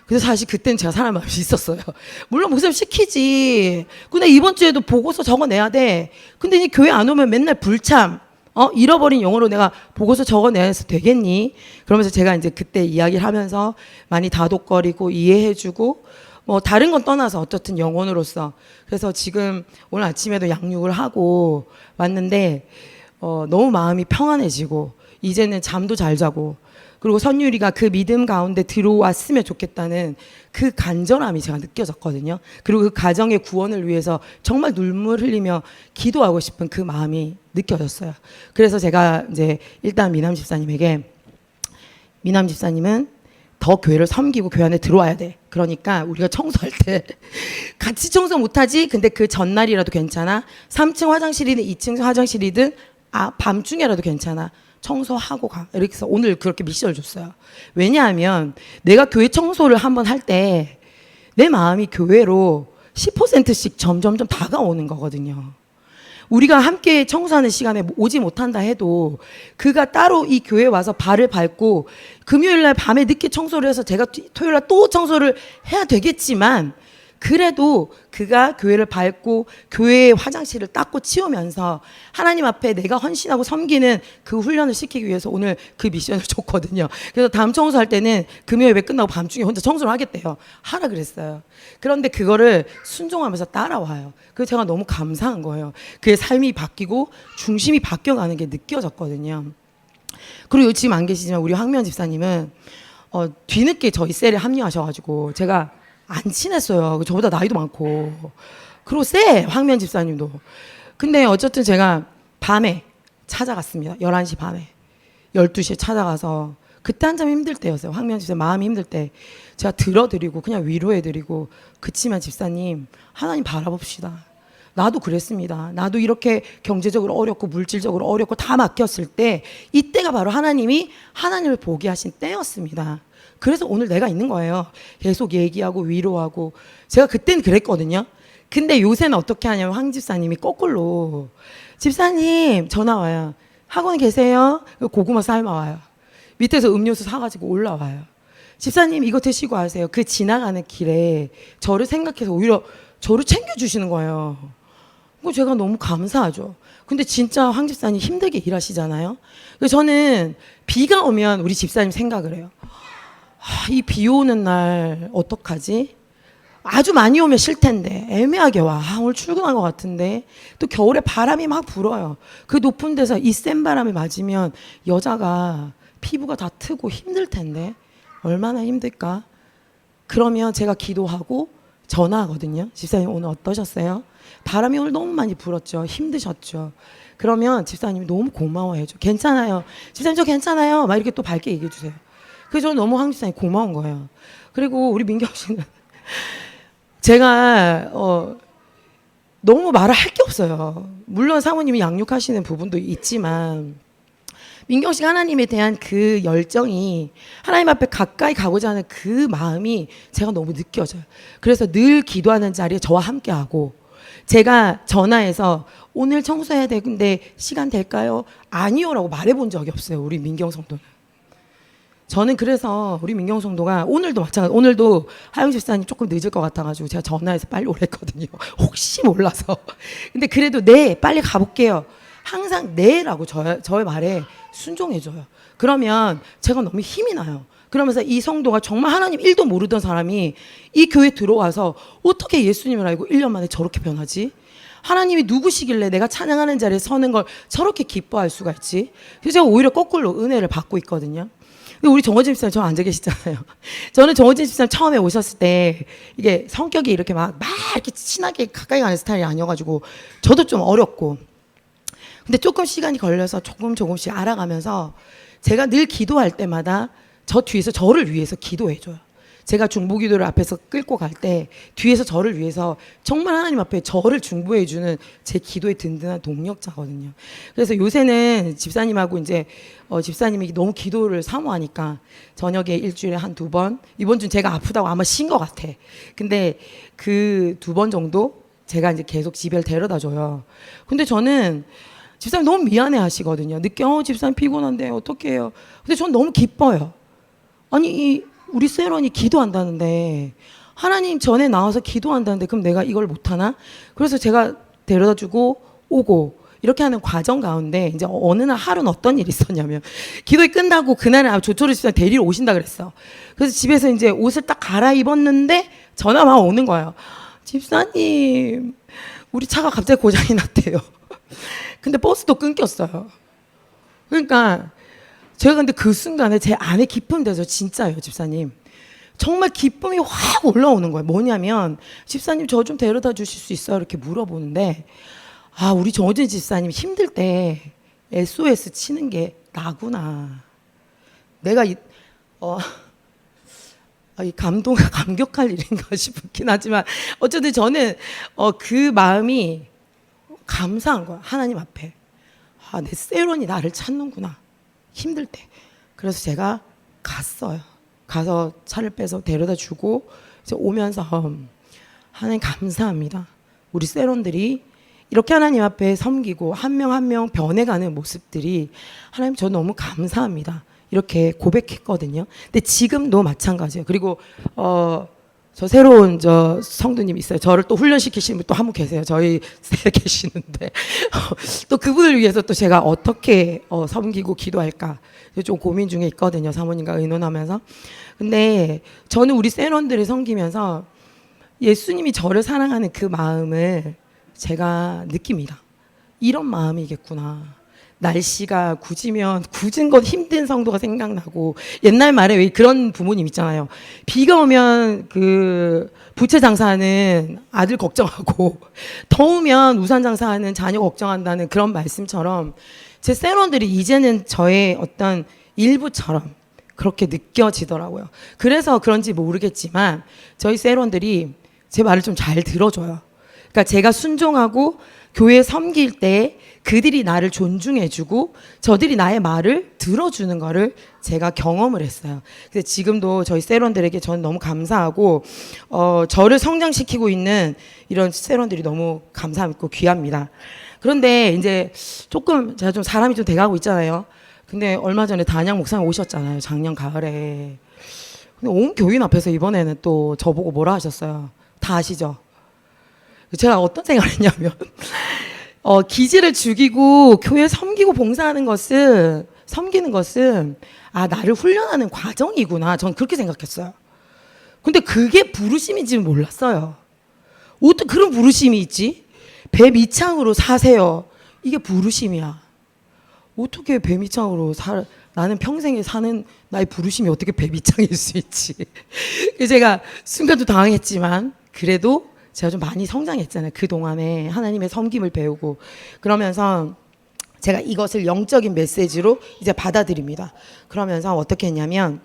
그래서 사실 그때는 제가 사랑하는 마음이 있었어요. 물론 목사님 시키지. 근데 이번 주에도 보고서 적어내야 돼. 근데 이 교회 안 오면 맨날 불참. 잃어버린 영어로 내가 보고서 적어내서 되겠니? 그러면서 제가 이제 그때 이야기를 하면서 많이 다독거리고 이해해주고, 뭐 다른 건 떠나서 어쨌든 영혼으로서. 그래서 지금 오늘 아침에도 양육을 하고 왔는데, 너무 마음이 평안해지고, 이제는 잠도 잘 자고, 그리고 선율이가 그 믿음 가운데 들어왔으면 좋겠다는 그 간절함이 제가 느껴졌거든요. 그리고 그 가정의 구원을 위해서 정말 눈물 흘리며 기도하고 싶은 그 마음이 느껴졌어요. 그래서 제가 이제 일단 미남 집사님에게, 미남 집사님은 더 교회를 섬기고 교회 안에 들어와야 돼. 그러니까 우리가 청소할 때 같이 청소 못하지? 근데 그 전날이라도 괜찮아. 3층 화장실이든 2층 화장실이든 밤중에라도 괜찮아. 청소하고 가. 이렇게 해서 오늘 그렇게 미션을 줬어요. 왜냐하면 내가 교회 청소를 한번 할 때 내 마음이 교회로 10%씩 점점점 다가오는 거거든요. 우리가 함께 청소하는 시간에 오지 못한다 해도 그가 따로 이 교회에 와서 발을 밟고 금요일날 밤에 늦게 청소를 해서 제가 토요일날 또 청소를 해야 되겠지만 그래도 그가 교회를 밟고 교회의 화장실을 닦고 치우면서 하나님 앞에 내가 헌신하고 섬기는 그 훈련을 시키기 위해서 오늘 그 미션을 줬거든요. 그래서 다음 청소할 때는 금요일 예배 끝나고 밤중에 혼자 청소를 하겠대요. 하라 그랬어요. 그런데 그거를 순종하면서 따라와요. 그래서 제가 너무 감사한 거예요. 그의 삶이 바뀌고 중심이 바뀌어가는 게 느껴졌거든요. 그리고 지금 안 계시지만 우리 황면 집사님은 뒤늦게 저희 셀에 합류하셔가지고 제가 안 친했어요. 저보다 나이도 많고. 그리고 황면 집사님도. 근데 어쨌든 제가 밤에 찾아갔습니다. 11시 밤에. 12시에 찾아가서 그때 한참 힘들 때였어요. 황면 집사님 마음이 힘들 때. 제가 들어드리고 그냥 위로해드리고 그치만 집사님 하나님 바라봅시다. 나도 그랬습니다. 나도 이렇게 경제적으로 어렵고 물질적으로 어렵고 다 막혔을 때 이때가 바로 하나님을 보게 하신 때였습니다. 그래서 오늘 내가 있는 거예요. 계속 얘기하고 위로하고. 제가 그때는 그랬거든요. 근데 요새는 어떻게 하냐면 황 집사님이 거꾸로 집사님 전화 와요. 학원에 계세요? 고구마 삶아와요. 밑에서 음료수 사가지고 올라와요. 집사님 이거 드시고 하세요. 그 지나가는 길에 저를 생각해서 오히려 저를 챙겨주시는 거예요. 그거 제가 너무 감사하죠. 근데 진짜 황 집사님 힘들게 일하시잖아요. 그래서 저는 비가 오면 우리 집사님 생각을 해요. 이 비 오는 날 어떡하지? 아주 많이 오면 싫텐데 애매하게 와. 오늘 출근한 것 같은데 또 겨울에 바람이 막 불어요. 그 높은 데서 이 센 바람이 맞으면 여자가 피부가 다 트고 힘들 텐데 얼마나 힘들까? 그러면 제가 기도하고 전화하거든요. 집사님 오늘 어떠셨어요? 바람이 오늘 너무 많이 불었죠. 힘드셨죠. 그러면 집사님이 너무 고마워해줘. 괜찮아요. 집사님 저 괜찮아요. 막 이렇게 또 밝게 얘기해 주세요. 그래서 저는 너무 황 집사님 고마운 거예요. 그리고 우리 민경 씨는 제가 너무 말을 할 게 없어요. 물론 사모님이 양육하시는 부분도 있지만 민경 씨가 하나님에 대한 그 열정이 하나님 앞에 가까이 가고자 하는 그 마음이 제가 너무 느껴져요. 그래서 늘 기도하는 자리에 저와 함께하고 제가 전화해서 오늘 청소해야 되는데 시간 될까요? 아니요라고 말해본 적이 없어요. 우리 민경 성도는. 저는 그래서 우리 민경 성도가 오늘도 마찬가지. 오늘도 하영 집사님 조금 늦을 것 같아가지고 제가 전화해서 빨리 오랬거든요. 혹시 몰라서. 근데 그래도 네 빨리 가볼게요. 항상 네라고 저의 말에 순종해줘요. 그러면 제가 너무 힘이 나요. 그러면서 이 성도가 정말 하나님 1도 모르던 사람이 이 교회 들어와서 어떻게 예수님을 알고 1년 만에 저렇게 변하지? 하나님이 누구시길래 내가 찬양하는 자리에 서는 걸 저렇게 기뻐할 수가 있지? 그래서 제가 오히려 거꾸로 은혜를 받고 있거든요. 근데 우리 정호진 집사님 저 앉아 계시잖아요. 저는 정호진 집사님 처음에 오셨을 때 이게 성격이 이렇게 막 이렇게 친하게 가까이 가는 스타일이 아니어가지고 저도 좀 어렵고 근데 조금 시간이 걸려서 조금씩 알아가면서 제가 늘 기도할 때마다 저 뒤에서 저를 위해서 기도해줘요. 제가 중보기도를 앞에서 끌고 갈 때 뒤에서 저를 위해서 정말 하나님 앞에 저를 중보해주는 제 기도의 든든한 동력자거든요. 그래서 요새는 집사님하고 이제 집사님이 너무 기도를 사모하니까 저녁에 일주일에 한 2번, 이번 주는 제가 아프다고 아마 쉰 것 같아. 근데 그 2번 정도 제가 이제 계속 집에 데려다 줘요. 근데 저는 집사님 너무 미안해 하시거든요. 늦게 집사님 피곤한데 어떻게 해요? 근데 전 너무 기뻐요. 아니 우리 세런이 기도한다는데 하나님 전에 나와서 기도한다는데 그럼 내가 이걸 못하나? 그래서 제가 데려다주고 오고 이렇게 하는 과정 가운데 이제 어느 날 하루는 어떤 일이 있었냐면 기도회 끝나고 그날은 조초를 집사님 데리러 오신다 그랬어. 그래서 집에서 이제 옷을 딱 갈아입었는데 전화가 오는 거예요. 집사님 우리 차가 갑자기 고장이 났대요. 근데 버스도 끊겼어요. 그러니까 제가 근데 그 순간에 제 안에 기쁨 돼서 진짜예요, 집사님. 정말 기쁨이 확 올라오는 거예요. 뭐냐면 집사님 저 좀 데려다 주실 수 있어요? 이렇게 물어보는데 우리 정호진 집사님 힘들 때 SOS 치는 게 나구나. 내가 이 감격할 일인가 싶긴 하지만 어쨌든 저는 그 마음이 감사한 거야. 하나님 앞에. 내 세론이 나를 찾는구나. 힘들 때. 그래서 제가 갔어요. 가서 차를 빼서 데려다 주고 이제 오면서 하나님 감사합니다. 우리 세론들이 이렇게 하나님 앞에 섬기고 한 명 한 명 변해가는 모습들이 하나님 저 너무 감사합니다. 이렇게 고백했거든요. 근데 지금도 마찬가지예요. 그리고 저 새로운 저 성도님 있어요. 저를 또 훈련시키시는 분 또 한 분 계세요. 저희 세 계시는데 또 그분을 위해서 또 제가 어떻게 섬기고 기도할까 좀 고민 중에 있거든요. 사모님과 의논하면서. 근데 저는 우리 세런들을 섬기면서 예수님이 저를 사랑하는 그 마음을 제가 느낍니다. 이런 마음이겠구나. 날씨가 굳으면 굳은 것 힘든 성도가 생각나고 옛날 말에 왜 그런 부모님 있잖아요. 비가 오면 그 부채 장사하는 아들 걱정하고 더우면 우산 장사하는 자녀 걱정한다는 그런 말씀처럼 제 세런들이 이제는 저의 어떤 일부처럼 그렇게 느껴지더라고요. 그래서 그런지 모르겠지만 저희 세런들이 제 말을 좀 잘 들어줘요. 그러니까 제가 순종하고 교회 섬길 때 그들이 나를 존중해주고 저들이 나의 말을 들어주는 거를 제가 경험을 했어요. 그래서 지금도 저희 세런들에게 저는 너무 감사하고 저를 성장시키고 있는 이런 세런들이 너무 감사하고 귀합니다. 그런데 이제 조금 제가 좀 사람이 좀 돼가고 있잖아요. 근데 얼마 전에 단양 목사님 오셨잖아요. 작년 가을에. 근데 온 교인 앞에서 이번에는 또 저보고 뭐라 하셨어요. 다 아시죠? 제가 어떤 생각을 했냐면 기지를 죽이고 교회 섬기고 봉사하는 것은 섬기는 것은 나를 훈련하는 과정이구나. 전 그렇게 생각했어요. 근데 그게 부르심인지는 몰랐어요. 어떻게 그런 부르심이 있지? 배 밑창으로 사세요. 이게 부르심이야. 어떻게 배 밑창으로 나는 평생에 사는 나의 부르심이 어떻게 배 밑창일 수 있지? 제가 순간도 당황했지만 그래도 제가 좀 많이 성장했잖아요. 그동안에 하나님의 섬김을 배우고 그러면서 제가 이것을 영적인 메시지로 이제 받아들입니다. 그러면서 어떻게 했냐면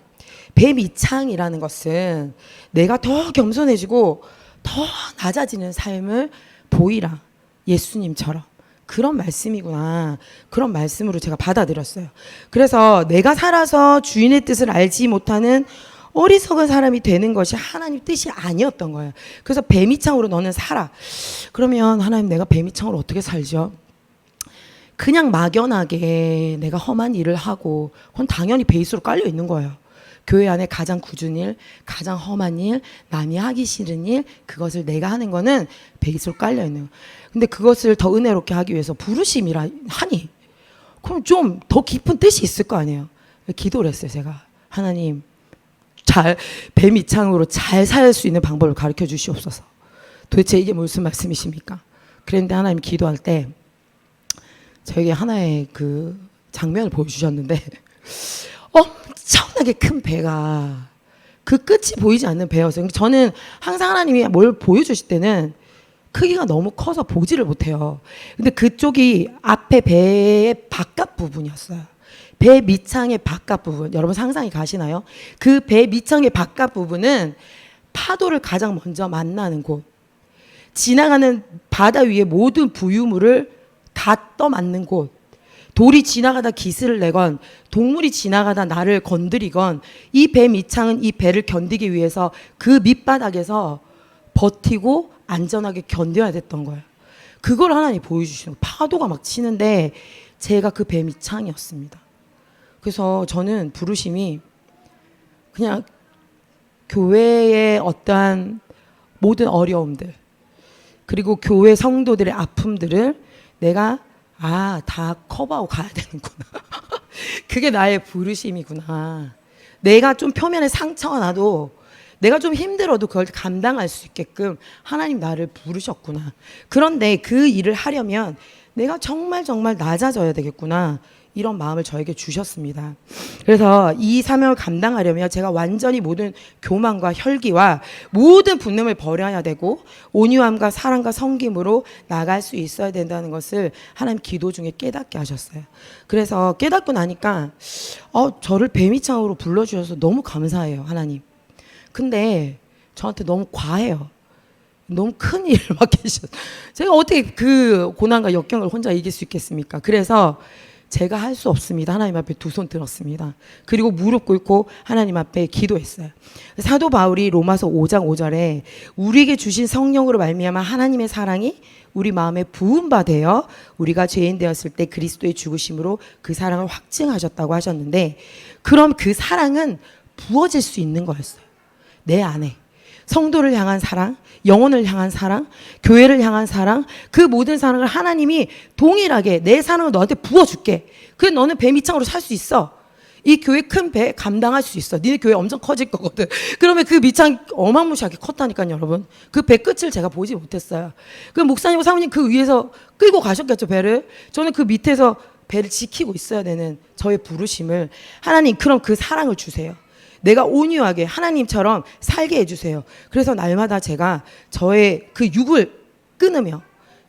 배 밑창이라는 것은 내가 더 겸손해지고 더 낮아지는 삶을 보이라. 예수님처럼. 그런 말씀이구나. 그런 말씀으로 제가 받아들였어요. 그래서 내가 살아서 주인의 뜻을 알지 못하는 어리석은 사람이 되는 것이 하나님 뜻이 아니었던 거예요. 그래서 뱀이창으로 너는 살아. 그러면 하나님 내가 뱀이창으로 어떻게 살죠? 그냥 막연하게 내가 험한 일을 하고 그건 당연히 베이스로 깔려 있는 거예요. 교회 안에 가장 굳은 일, 가장 험한 일, 남이 하기 싫은 일, 그것을 내가 하는 거는 베이스로 깔려 있는 거예요. 근데 그것을 더 은혜롭게 하기 위해서 부르심이라 하니 그럼 좀 더 깊은 뜻이 있을 거 아니에요. 기도를 했어요. 제가 하나님 배 밑창으로 잘 살 수 있는 방법을 가르쳐 주시옵소서. 도대체 이게 무슨 말씀이십니까? 그런데 하나님 기도할 때 저에게 하나의 그 장면을 보여주셨는데 엄청나게 큰 배가 그 끝이 보이지 않는 배였어요. 저는 항상 하나님이 뭘 보여주실 때는 크기가 너무 커서 보지를 못해요. 근데 그쪽이 앞에 배의 바깥 부분이었어요. 배 밑창의 바깥 부분, 여러분 상상이 가시나요? 그 배 밑창의 바깥 부분은 파도를 가장 먼저 만나는 곳, 지나가는 바다 위에 모든 부유물을 다 떠맞는 곳, 돌이 지나가다 기스를 내건 동물이 지나가다 나를 건드리건 이 배 밑창은 이 배를 견디기 위해서 그 밑바닥에서 버티고 안전하게 견뎌야 됐던 거예요. 그걸 하나님 보여주시는 거예요. 파도가 막 치는데 제가 그 배 밑창이었습니다. 그래서 저는 부르심이 그냥 교회의 어떠한 모든 어려움들, 그리고 교회 성도들의 아픔들을 내가 다 커버하고 가야 되는구나. 그게 나의 부르심이구나. 내가 좀 표면에 상처가 나도, 내가 좀 힘들어도 그걸 감당할 수 있게끔 하나님 나를 부르셨구나. 그런데 그 일을 하려면 내가 정말 낮아져야 되겠구나. 이런 마음을 저에게 주셨습니다. 그래서 이 사명을 감당하려면 제가 완전히 모든 교만과 혈기와 모든 분냄을 버려야 되고 온유함과 사랑과 섬김으로 나갈 수 있어야 된다는 것을 하나님 기도 중에 깨닫게 하셨어요. 그래서 깨닫고 나니까 저를 뱀이창으로 불러주셔서 너무 감사해요, 하나님. 근데 저한테 너무 과해요. 너무 큰 일을 맡기셨어요. 제가 어떻게 그 고난과 역경을 혼자 이길 수 있겠습니까? 그래서 제가 할 수 없습니다. 하나님 앞에 두 손 들었습니다. 그리고 무릎 꿇고 하나님 앞에 기도했어요. 사도 바울이 로마서 5장 5절에 우리에게 주신 성령으로 말미암아 하나님의 사랑이 우리 마음에 부은 바 되어 우리가 죄인 되었을 때 그리스도의 죽으심으로 그 사랑을 확증하셨다고 하셨는데, 그럼 그 사랑은 부어질 수 있는 거였어요. 내 안에. 성도를 향한 사랑, 영혼을 향한 사랑, 교회를 향한 사랑, 그 모든 사랑을 하나님이 동일하게 내 사랑을 너한테 부어줄게. 그래, 너는 배 밑창으로 살 수 있어. 이 교회 큰 배 감당할 수 있어. 니네 교회 엄청 커질 거거든. 그러면 그 밑창 어마무시하게 컸다니까요, 여러분. 그 배 끝을 제가 보지 못했어요. 그 목사님, 사모님 그 위에서 끌고 가셨겠죠, 배를. 저는 그 밑에서 배를 지키고 있어야 되는 저의 부르심을, 하나님 그럼 그 사랑을 주세요. 내가 온유하게 하나님처럼 살게 해주세요. 그래서 날마다 제가 저의 그 육을 끊으며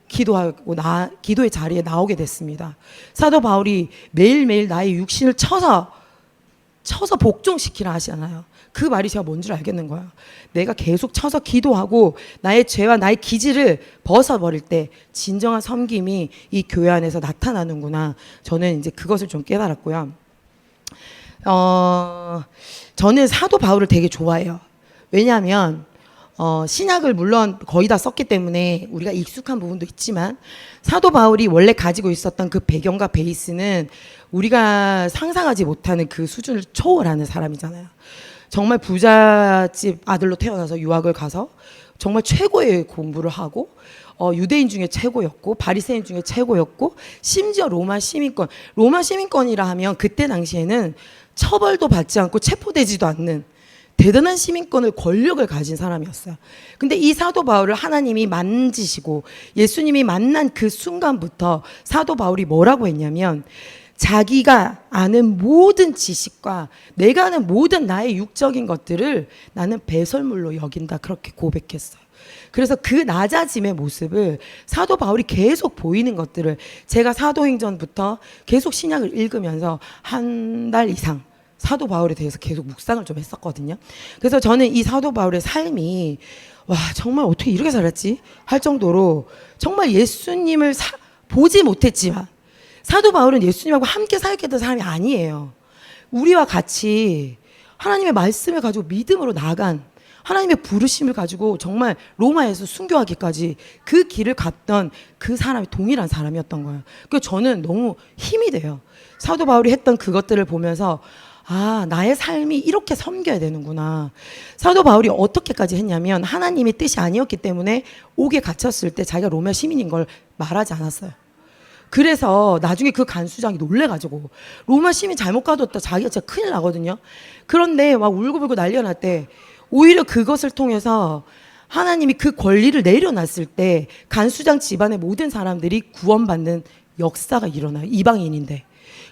기도하고 기도의 자리에 나오게 됐습니다. 사도 바울이 매일매일 나의 육신을 쳐서 복종시키라 하시잖아요. 그 말이 제가 뭔 줄 알겠는 거예요. 내가 계속 쳐서 기도하고 나의 죄와 나의 기질을 벗어버릴 때 진정한 섬김이 이 교회 안에서 나타나는구나. 저는 이제 그것을 좀 깨달았고요. 저는 사도 바울을 되게 좋아해요. 왜냐하면 신약을 물론 거의 다 썼기 때문에 우리가 익숙한 부분도 있지만 사도 바울이 원래 가지고 있었던 그 배경과 베이스는 우리가 상상하지 못하는 그 수준을 초월하는 사람이잖아요. 정말 부잣집 아들로 태어나서 유학을 가서 정말 최고의 공부를 하고 유대인 중에 최고였고 바리새인 중에 최고였고 심지어 로마 시민권이라 하면 그때 당시에는 처벌도 받지 않고 체포되지도 않는 대단한 시민권을, 권력을 가진 사람이었어요. 근데 이 사도 바울을 하나님이 만지시고 예수님이 만난 그 순간부터 사도 바울이 뭐라고 했냐면, 자기가 아는 모든 지식과 내가 아는 모든 나의 육적인 것들을 나는 배설물로 여긴다, 그렇게 고백했어요. 그래서 그 낮아짐의 모습을 사도 바울이 계속 보이는 것들을 제가 사도행전부터 계속 신약을 읽으면서 한 달 이상 사도 바울에 대해서 계속 묵상을 좀 했었거든요. 그래서 저는 이 사도 바울의 삶이 와, 정말 어떻게 이렇게 살았지? 할 정도로 정말 예수님을 보지 못했지만 사도 바울은 예수님하고 함께 사역했던 사람이 아니에요. 우리와 같이 하나님의 말씀을 가지고 믿음으로 나간, 하나님의 부르심을 가지고 정말 로마에서 순교하기까지 그 길을 갔던 그 사람이 동일한 사람이었던 거예요. 그래서 저는 너무 힘이 돼요. 사도 바울이 했던 그것들을 보면서 나의 삶이 이렇게 섬겨야 되는구나. 사도 바울이 어떻게까지 했냐면 하나님의 뜻이 아니었기 때문에 옥에 갇혔을 때 자기가 로마 시민인 걸 말하지 않았어요. 그래서 나중에 그 간수장이 놀래가지고 로마 시민 잘못 가뒀다 자기가 진짜 큰일 나거든요. 그런데 막 울고불고 난리가 날 때 오히려 그것을 통해서 하나님이 그 권리를 내려놨을 때 간수장 집안의 모든 사람들이 구원받는 역사가 일어나요. 이방인인데.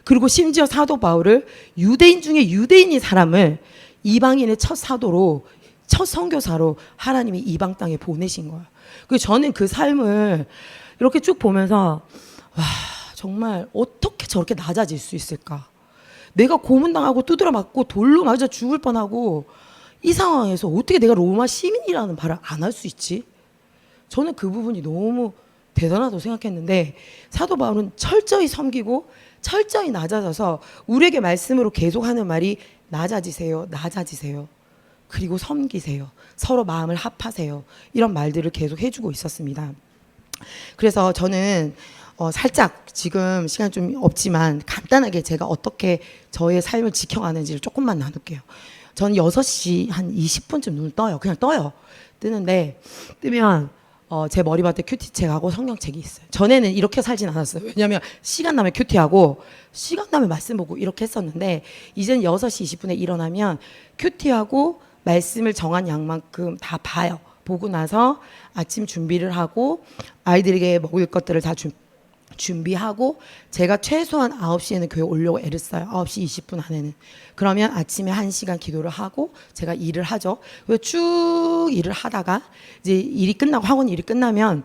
그리고 심지어 사도 바울을 유대인 중에 유대인인 사람을 이방인의 첫 사도로, 첫 선교사로 하나님이 이방 땅에 보내신 거예요. 그래서 저는 그 삶을 이렇게 쭉 보면서 와, 정말 어떻게 저렇게 낮아질 수 있을까? 내가 고문당하고 두드려 맞고 돌로 맞아 죽을 뻔하고 이 상황에서 어떻게 내가 로마 시민이라는 말을 안 할 수 있지? 저는 그 부분이 너무 대단하다고 생각했는데 사도 바울은 철저히 섬기고 철저히 낮아져서 우리에게 말씀으로 계속하는 말이 낮아지세요, 낮아지세요. 그리고 섬기세요. 서로 마음을 합하세요. 이런 말들을 계속 해주고 있었습니다. 그래서 저는 살짝 지금 시간 좀 없지만 간단하게 제가 어떻게 저의 삶을 지켜가는지를 조금만 나눌게요. 저는 6시 한 20분쯤 눈을 떠요. 그냥 떠요. 뜨는데 뜨면 제 머리맡에 큐티책하고 성경책이 있어요. 전에는 이렇게 살진 않았어요. 왜냐하면 시간 나면 큐티하고 시간 나면 말씀 보고 이렇게 했었는데 이제는 6시 20분에 일어나면 큐티하고 말씀을 정한 양만큼 다 봐요. 보고 나서 아침 준비를 하고 아이들에게 먹을 것들을 다 준비하고 제가 최소한 9시에는 교회 오려고 애를 써요. 9시 20분 안에는. 그러면 아침에 1시간 기도를 하고 제가 일을 하죠. 쭉 일을 하다가 이제 일이 끝나고 학원 일이 끝나면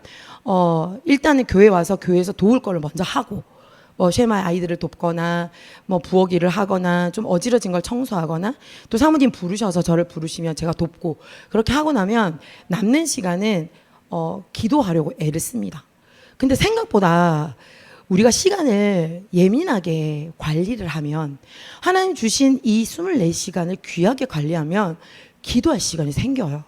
일단은 교회 와서 교회에서 도울 거를 먼저 하고 뭐 쉐마의 아이들을 돕거나 뭐 부엌 일을 하거나 좀 어지러진 걸 청소하거나 또 사모님 부르셔서 저를 부르시면 제가 돕고 그렇게 하고 나면 남는 시간은 기도하려고 애를 씁니다. 근데 생각보다 우리가 시간을 예민하게 관리를 하면 하나님 주신 이 24시간을 귀하게 관리하면 기도할 시간이 생겨요.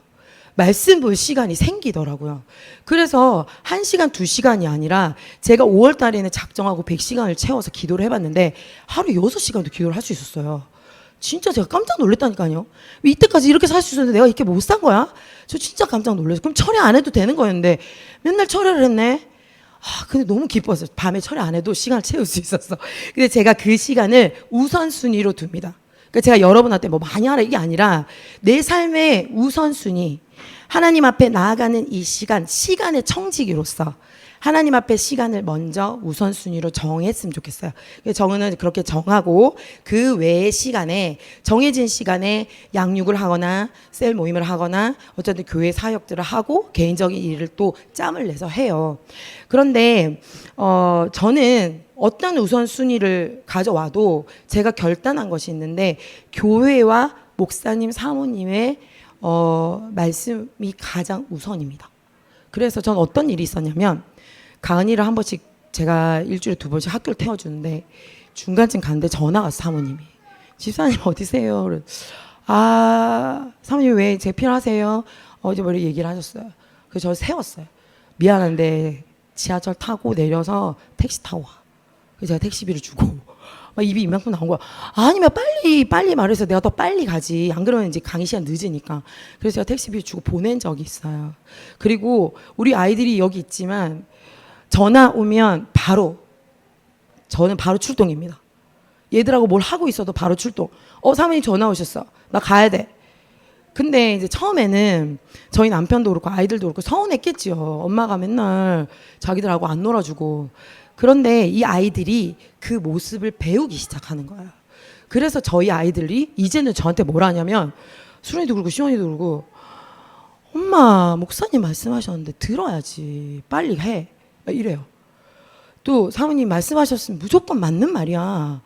말씀 볼 시간이 생기더라고요. 그래서 1시간, 2시간이 아니라 제가 5월 달에는 작정하고 100시간을 채워서 기도를 해봤는데 하루 6시간도 기도를 할 수 있었어요. 진짜 제가 깜짝 놀랐다니까요. 이때까지 이렇게 살 수 있었는데 내가 이렇게 못 산 거야? 저 진짜 깜짝 놀랐어요. 그럼 철회 안 해도 되는 거였는데 맨날 철회를 했네. 근데 너무 기뻤어요. 밤에 철회 안 해도 시간을 채울 수 있었어. 근데 제가 그 시간을 우선순위로 둡니다. 그러니까 제가 여러분한테 뭐 많이 하라 이게 아니라 내 삶의 우선순위, 하나님 앞에 나아가는 이 시간의 청지기로서 하나님 앞에 시간을 먼저 우선순위로 정했으면 좋겠어요. 저는 그렇게 정하고 그 외의 시간에 정해진 시간에 양육을 하거나 셀 모임을 하거나 어쨌든 교회 사역들을 하고 개인적인 일을 또 짬을 내서 해요. 그런데 저는 어떤 우선순위를 가져와도 제가 결단한 것이 있는데 교회와 목사님, 사모님의 말씀이 가장 우선입니다. 그래서 전 어떤 일이 있었냐면 가은이를 한 번씩 제가 일주일에 2번씩 학교를 태워주는데 중간쯤 갔는데 전화가 왔어. 사모님이. 집사님 어디세요? 사모님 왜 제 필요하세요? 어제 뭐 얘기를 하셨어요. 그래서 저 세웠어요. 미안한데 지하철 타고 내려서 택시 타고 와. 그래서 제가 택시비를 주고 막 입이 이만큼 나온 거야. 아니면 빨리 말해서 내가 더 빨리 가지. 안 그러면 이제 강의 시간 늦으니까. 그래서 제가 택시비 주고 보낸 적이 있어요. 그리고 우리 아이들이 여기 있지만 전화 오면 저는 바로 출동입니다. 얘들하고 뭘 하고 있어도 바로 출동. 사모님 전화 오셨어. 나 가야 돼. 근데 이제 처음에는 저희 남편도 그렇고 아이들도 그렇고 서운했겠지요. 엄마가 맨날 자기들하고 안 놀아주고. 그런데 이 아이들이 그 모습을 배우기 시작하는 거예요. 그래서 저희 아이들이 이제는 저한테 뭐라 하냐면 수련이도 그렇고 시원이도 그렇고 엄마 목사님 말씀하셨는데 들어야지 빨리 해 이래요. 또 사모님 말씀하셨으면 무조건 맞는 말이야.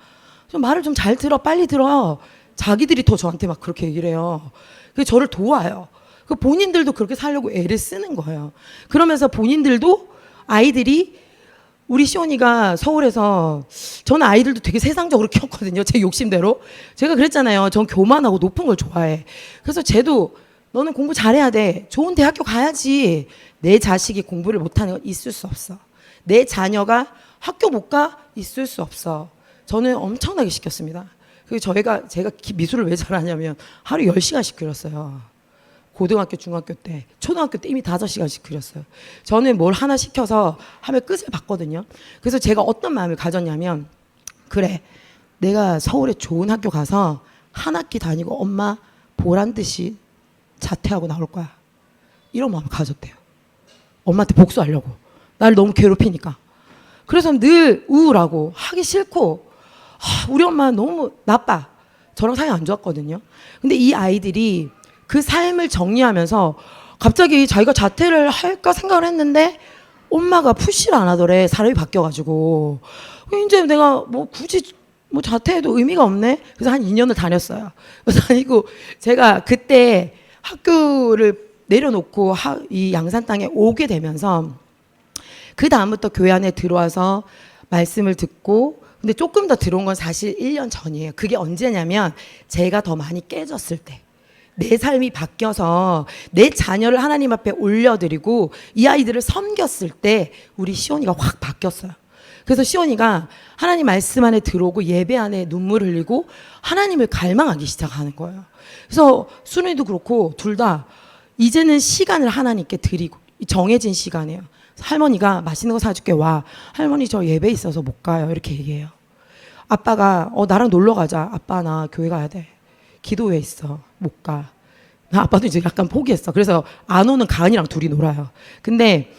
좀 말을 좀 잘 들어 빨리 들어. 자기들이 더 저한테 막 그렇게 얘기를 해요. 그래서 저를 도와요. 그 본인들도 그렇게 살려고 애를 쓰는 거예요. 그러면서 본인들도 아이들이 우리 시온이가 서울에서 저는 아이들도 되게 세상적으로 키웠거든요. 제 욕심대로. 제가 그랬잖아요. 전 교만하고 높은 걸 좋아해. 그래서 쟤도 너는 공부 잘해야 돼. 좋은 대학교 가야지. 내 자식이 공부를 못하는 건 있을 수 없어. 내 자녀가 학교 못 가? 있을 수 없어. 저는 엄청나게 시켰습니다. 그리고 제가 미술을 왜 잘하냐면 하루 10시간씩 그렸어요. 고등학교, 중학교 때, 초등학교 때 이미 5시간씩 그렸어요. 저는 뭘 하나 시켜서 하면 끝을 봤거든요. 그래서 제가 어떤 마음을 가졌냐면 그래, 내가 서울에 좋은 학교 가서 한 학기 다니고 엄마 보란 듯이 자퇴하고 나올 거야. 이런 마음을 가졌대요. 엄마한테 복수하려고. 나를 너무 괴롭히니까. 그래서 늘 우울하고 하기 싫고 우리 엄마는 너무 나빠. 저랑 사이 안 좋았거든요. 근데 이 아이들이 그 삶을 정리하면서 갑자기 자기가 자퇴를 할까 생각을 했는데 엄마가 푸시를 안 하더래. 사람이 바뀌어가지고. 이제 내가 뭐 굳이 뭐 자퇴해도 의미가 없네. 그래서 한 2년을 다녔어요. 그래서 다니고 제가 그때 학교를 내려놓고 이 양산 땅에 오게 되면서 그 다음부터 교회 안에 들어와서 말씀을 듣고, 근데 조금 더 들어온 건 사실 1년 전이에요. 그게 언제냐면 제가 더 많이 깨졌을 때, 내 삶이 바뀌어서 내 자녀를 하나님 앞에 올려드리고 이 아이들을 섬겼을 때 우리 시온이가 확 바뀌었어요. 그래서 시온이가 하나님 말씀 안에 들어오고 예배 안에 눈물을 흘리고 하나님을 갈망하기 시작하는 거예요. 그래서 순이도 그렇고 둘 다 이제는 시간을 하나님께 드리고, 정해진 시간이에요. 할머니가 맛있는 거 사줄게, 와. 할머니 저 예배 있어서 못 가요. 이렇게 얘기해요. 아빠가 나랑 놀러 가자. 아빠 나 교회 가야 돼. 기도회 있어. 못 가. 아빠도 이제 약간 포기했어. 그래서 안 오는 가은이랑 둘이 놀아요. 근데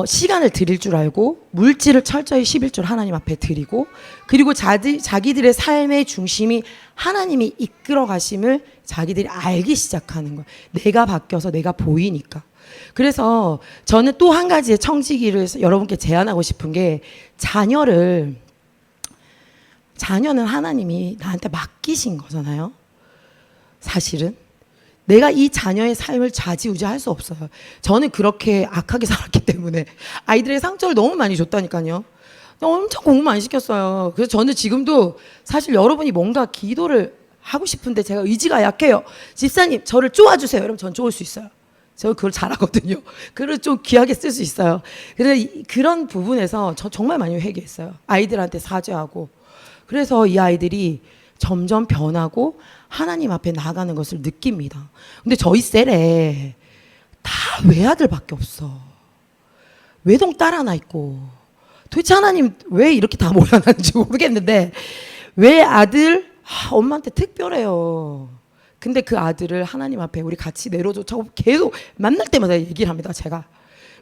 시간을 드릴 줄 알고 물질을 철저히 11조 하나님 앞에 드리고, 그리고 자기들의 삶의 중심이 하나님이 이끌어 가심을 자기들이 알기 시작하는 거예요. 내가 바뀌어서 내가 보이니까. 그래서 저는 또 한 가지의 청지기를 여러분께 제안하고 싶은 게, 자녀는 하나님이 나한테 맡기신 거잖아요. 사실은 내가 이 자녀의 삶을 좌지우지할 수 없어요. 저는 그렇게 악하게 살았기 때문에 아이들의 상처를 너무 많이 줬다니까요. 엄청 공부 많이 시켰어요. 그래서 저는 지금도 사실 여러분이 뭔가 기도를 하고 싶은데 제가 의지가 약해요. 집사님 저를 쪼아주세요. 이러면 전 쪼을 수 있어요. 저 그걸 잘하거든요. 그걸 좀 귀하게 쓸 수 있어요. 그래서 그런 부분에서 저 정말 많이 회개했어요. 아이들한테 사죄하고. 그래서 이 아이들이 점점 변하고 하나님 앞에 나아가는 것을 느낍니다. 근데 저희 셀에 다 외아들밖에 없어. 외동 딸 하나 있고. 도대체 하나님 왜 이렇게 다 모여놨는지 모르겠는데, 외아들 엄마한테 특별해요. 근데 그 아들을 하나님 앞에 우리 같이 내려줘. 저 계속 만날 때마다 얘기를 합니다, 제가.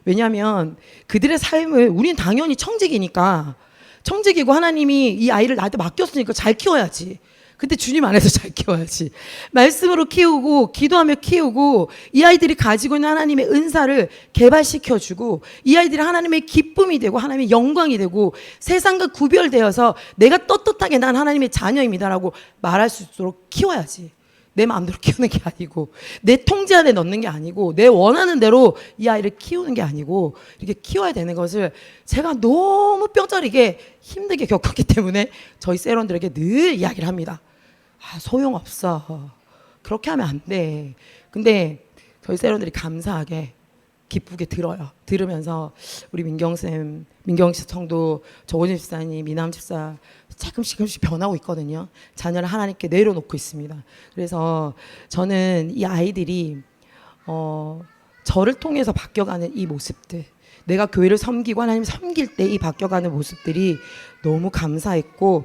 왜냐하면 그들의 삶을, 우리는 당연히 청직이니까, 청직이고 하나님이 이 아이를 나한테 맡겼으니까 잘 키워야지. 근데 주님 안에서 잘 키워야지. 말씀으로 키우고 기도하며 키우고 이 아이들이 가지고 있는 하나님의 은사를 개발시켜주고, 이 아이들이 하나님의 기쁨이 되고 하나님의 영광이 되고 세상과 구별되어서 내가 떳떳하게 난 하나님의 자녀입니다라고 말할 수 있도록 키워야지. 내 마음대로 키우는 게 아니고, 내 통제 안에 넣는 게 아니고, 내 원하는 대로 이 아이를 키우는 게 아니고, 이렇게 키워야 되는 것을 제가 너무 뼈저리게 힘들게 겪었기 때문에 저희 세런들에게 늘 이야기를 합니다. 소용없어. 그렇게 하면 안 돼. 근데 저희 세런들이 감사하게 기쁘게 들어요. 들으면서 우리 민경쌤, 민경씨 성도, 조원진 집사님, 미남 집사 조금씩 변하고 있거든요. 자녀를 하나님께 내려놓고 있습니다. 그래서 저는 이 아이들이 저를 통해서 바뀌어가는 이 모습들, 내가 교회를 섬기고 하나님 섬길 때 이 바뀌어가는 모습들이 너무 감사했고,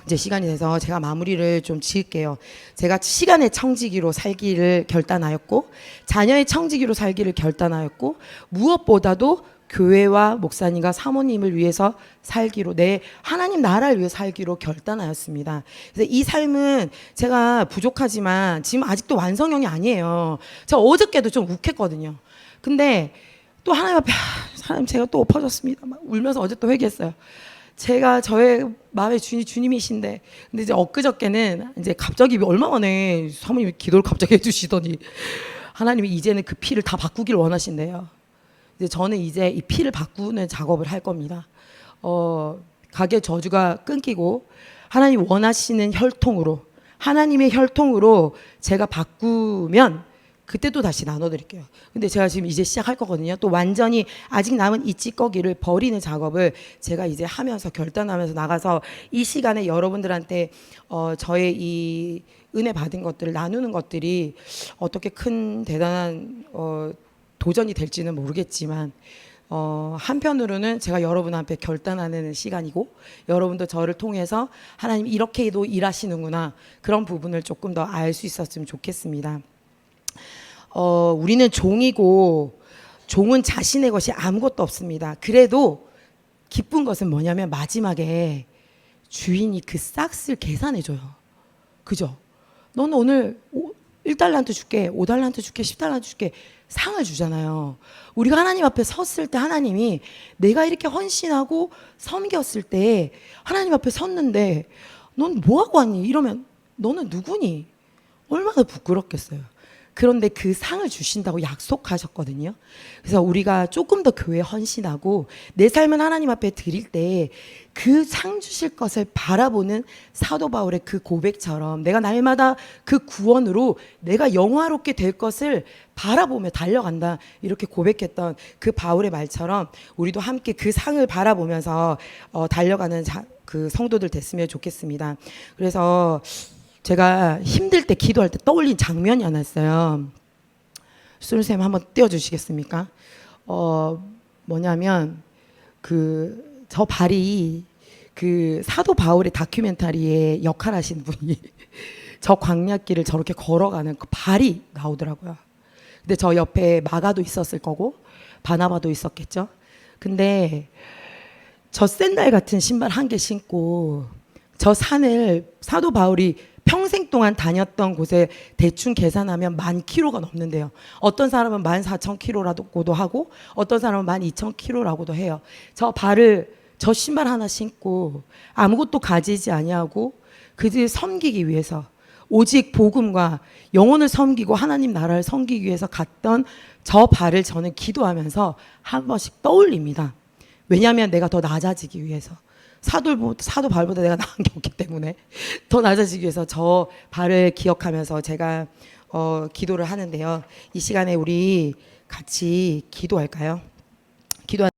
이제 시간이 돼서 제가 마무리를 좀 지을게요. 제가 시간의 청지기로 살기를 결단하였고, 자녀의 청지기로 살기를 결단하였고, 무엇보다도 교회와 목사님과 사모님을 위해서 살기로, 내 하나님 나라를 위해 살기로 결단하였습니다. 그래서 이 삶은 제가 부족하지만 지금 아직도 완성형이 아니에요. 제가 어저께도 좀 욱했거든요. 근데 또 하나님 앞에 하나님 제가 또 엎어졌습니다. 막 울면서 어제 또 회개했어요. 제가 저의 마음의 주인이 주님이신데, 근데 이제 엊그저께는 이제 갑자기 얼마 만에 사모님이 기도를 갑자기 해주시더니 하나님이 이제는 그 피를 다 바꾸길 원하신대요. 이제 저는 이제 이 피를 바꾸는 작업을 할 겁니다. 가게 저주가 끊기고 하나님 원하시는 혈통으로, 하나님의 혈통으로 제가 바꾸면 그때 또 다시 나눠드릴게요. 근데 제가 지금 이제 시작할 거거든요. 또 완전히 아직 남은 이 찌꺼기를 버리는 작업을 제가 이제 하면서 결단하면서 나가서 이 시간에 여러분들한테 저의 이 은혜 받은 것들을 나누는 것들이 어떻게 큰 대단한 도전이 될지는 모르겠지만, 한편으로는 제가 여러분 앞에 결단하는 시간이고, 여러분도 저를 통해서 하나님 이렇게도 일하시는구나, 그런 부분을 조금 더 알 수 있었으면 좋겠습니다. 우리는 종이고 종은 자신의 것이 아무것도 없습니다. 그래도 기쁜 것은 뭐냐면 마지막에 주인이 그 싹을 계산해줘요. 그죠? 너는 오늘 1달란트 줄게, 5달란트 줄게, 10달란트 줄게 상을 주잖아요. 우리가 하나님 앞에 섰을 때 하나님이 내가 이렇게 헌신하고 섬겼을 때 하나님 앞에 섰는데 넌 뭐하고 왔니? 이러면 너는 누구니? 얼마나 부끄럽겠어요. 그런데 그 상을 주신다고 약속하셨거든요. 그래서 우리가 조금 더 교회에 헌신하고 내 삶은 하나님 앞에 드릴 때 그 상 주실 것을 바라보는 사도 바울의 그 고백처럼 내가 날마다 그 구원으로 내가 영화롭게 될 것을 바라보며 달려간다 이렇게 고백했던 그 바울의 말처럼 우리도 함께 그 상을 바라보면서 달려가는 그 성도들 됐으면 좋겠습니다. 그래서 제가 힘들 때 기도할 때 떠올린 장면이 하나 있어요. 수르쌤 한번 띄워주시겠습니까? 뭐냐면 저 발이 그 사도 바울의 다큐멘터리에 역할하신 분이 저 광야길을 저렇게 걸어가는 그 발이 나오더라고요. 근데 저 옆에 마가도 있었을 거고 바나바도 있었겠죠. 근데 저 샌들 같은 신발 한 개 신고 저 산을 사도 바울이 평생 동안 다녔던 곳에 대충 계산하면 10,000km가 넘는데요. 어떤 사람은 14,000km라고도 하고 어떤 사람은 12,000km라고도 해요. 저 신발 하나 신고 아무것도 가지지 아니하고 그들 섬기기 위해서 오직 복음과 영혼을 섬기고 하나님 나라를 섬기기 위해서 갔던 저 발을 저는 기도하면서 한 번씩 떠올립니다. 왜냐하면 내가 더 낮아지기 위해서. 사도 발보다 내가 나은 게 없기 때문에 더 낮아지기 위해서 저 발을 기억하면서 제가 기도를 하는데요. 이 시간에 우리 같이 기도할까요? 기도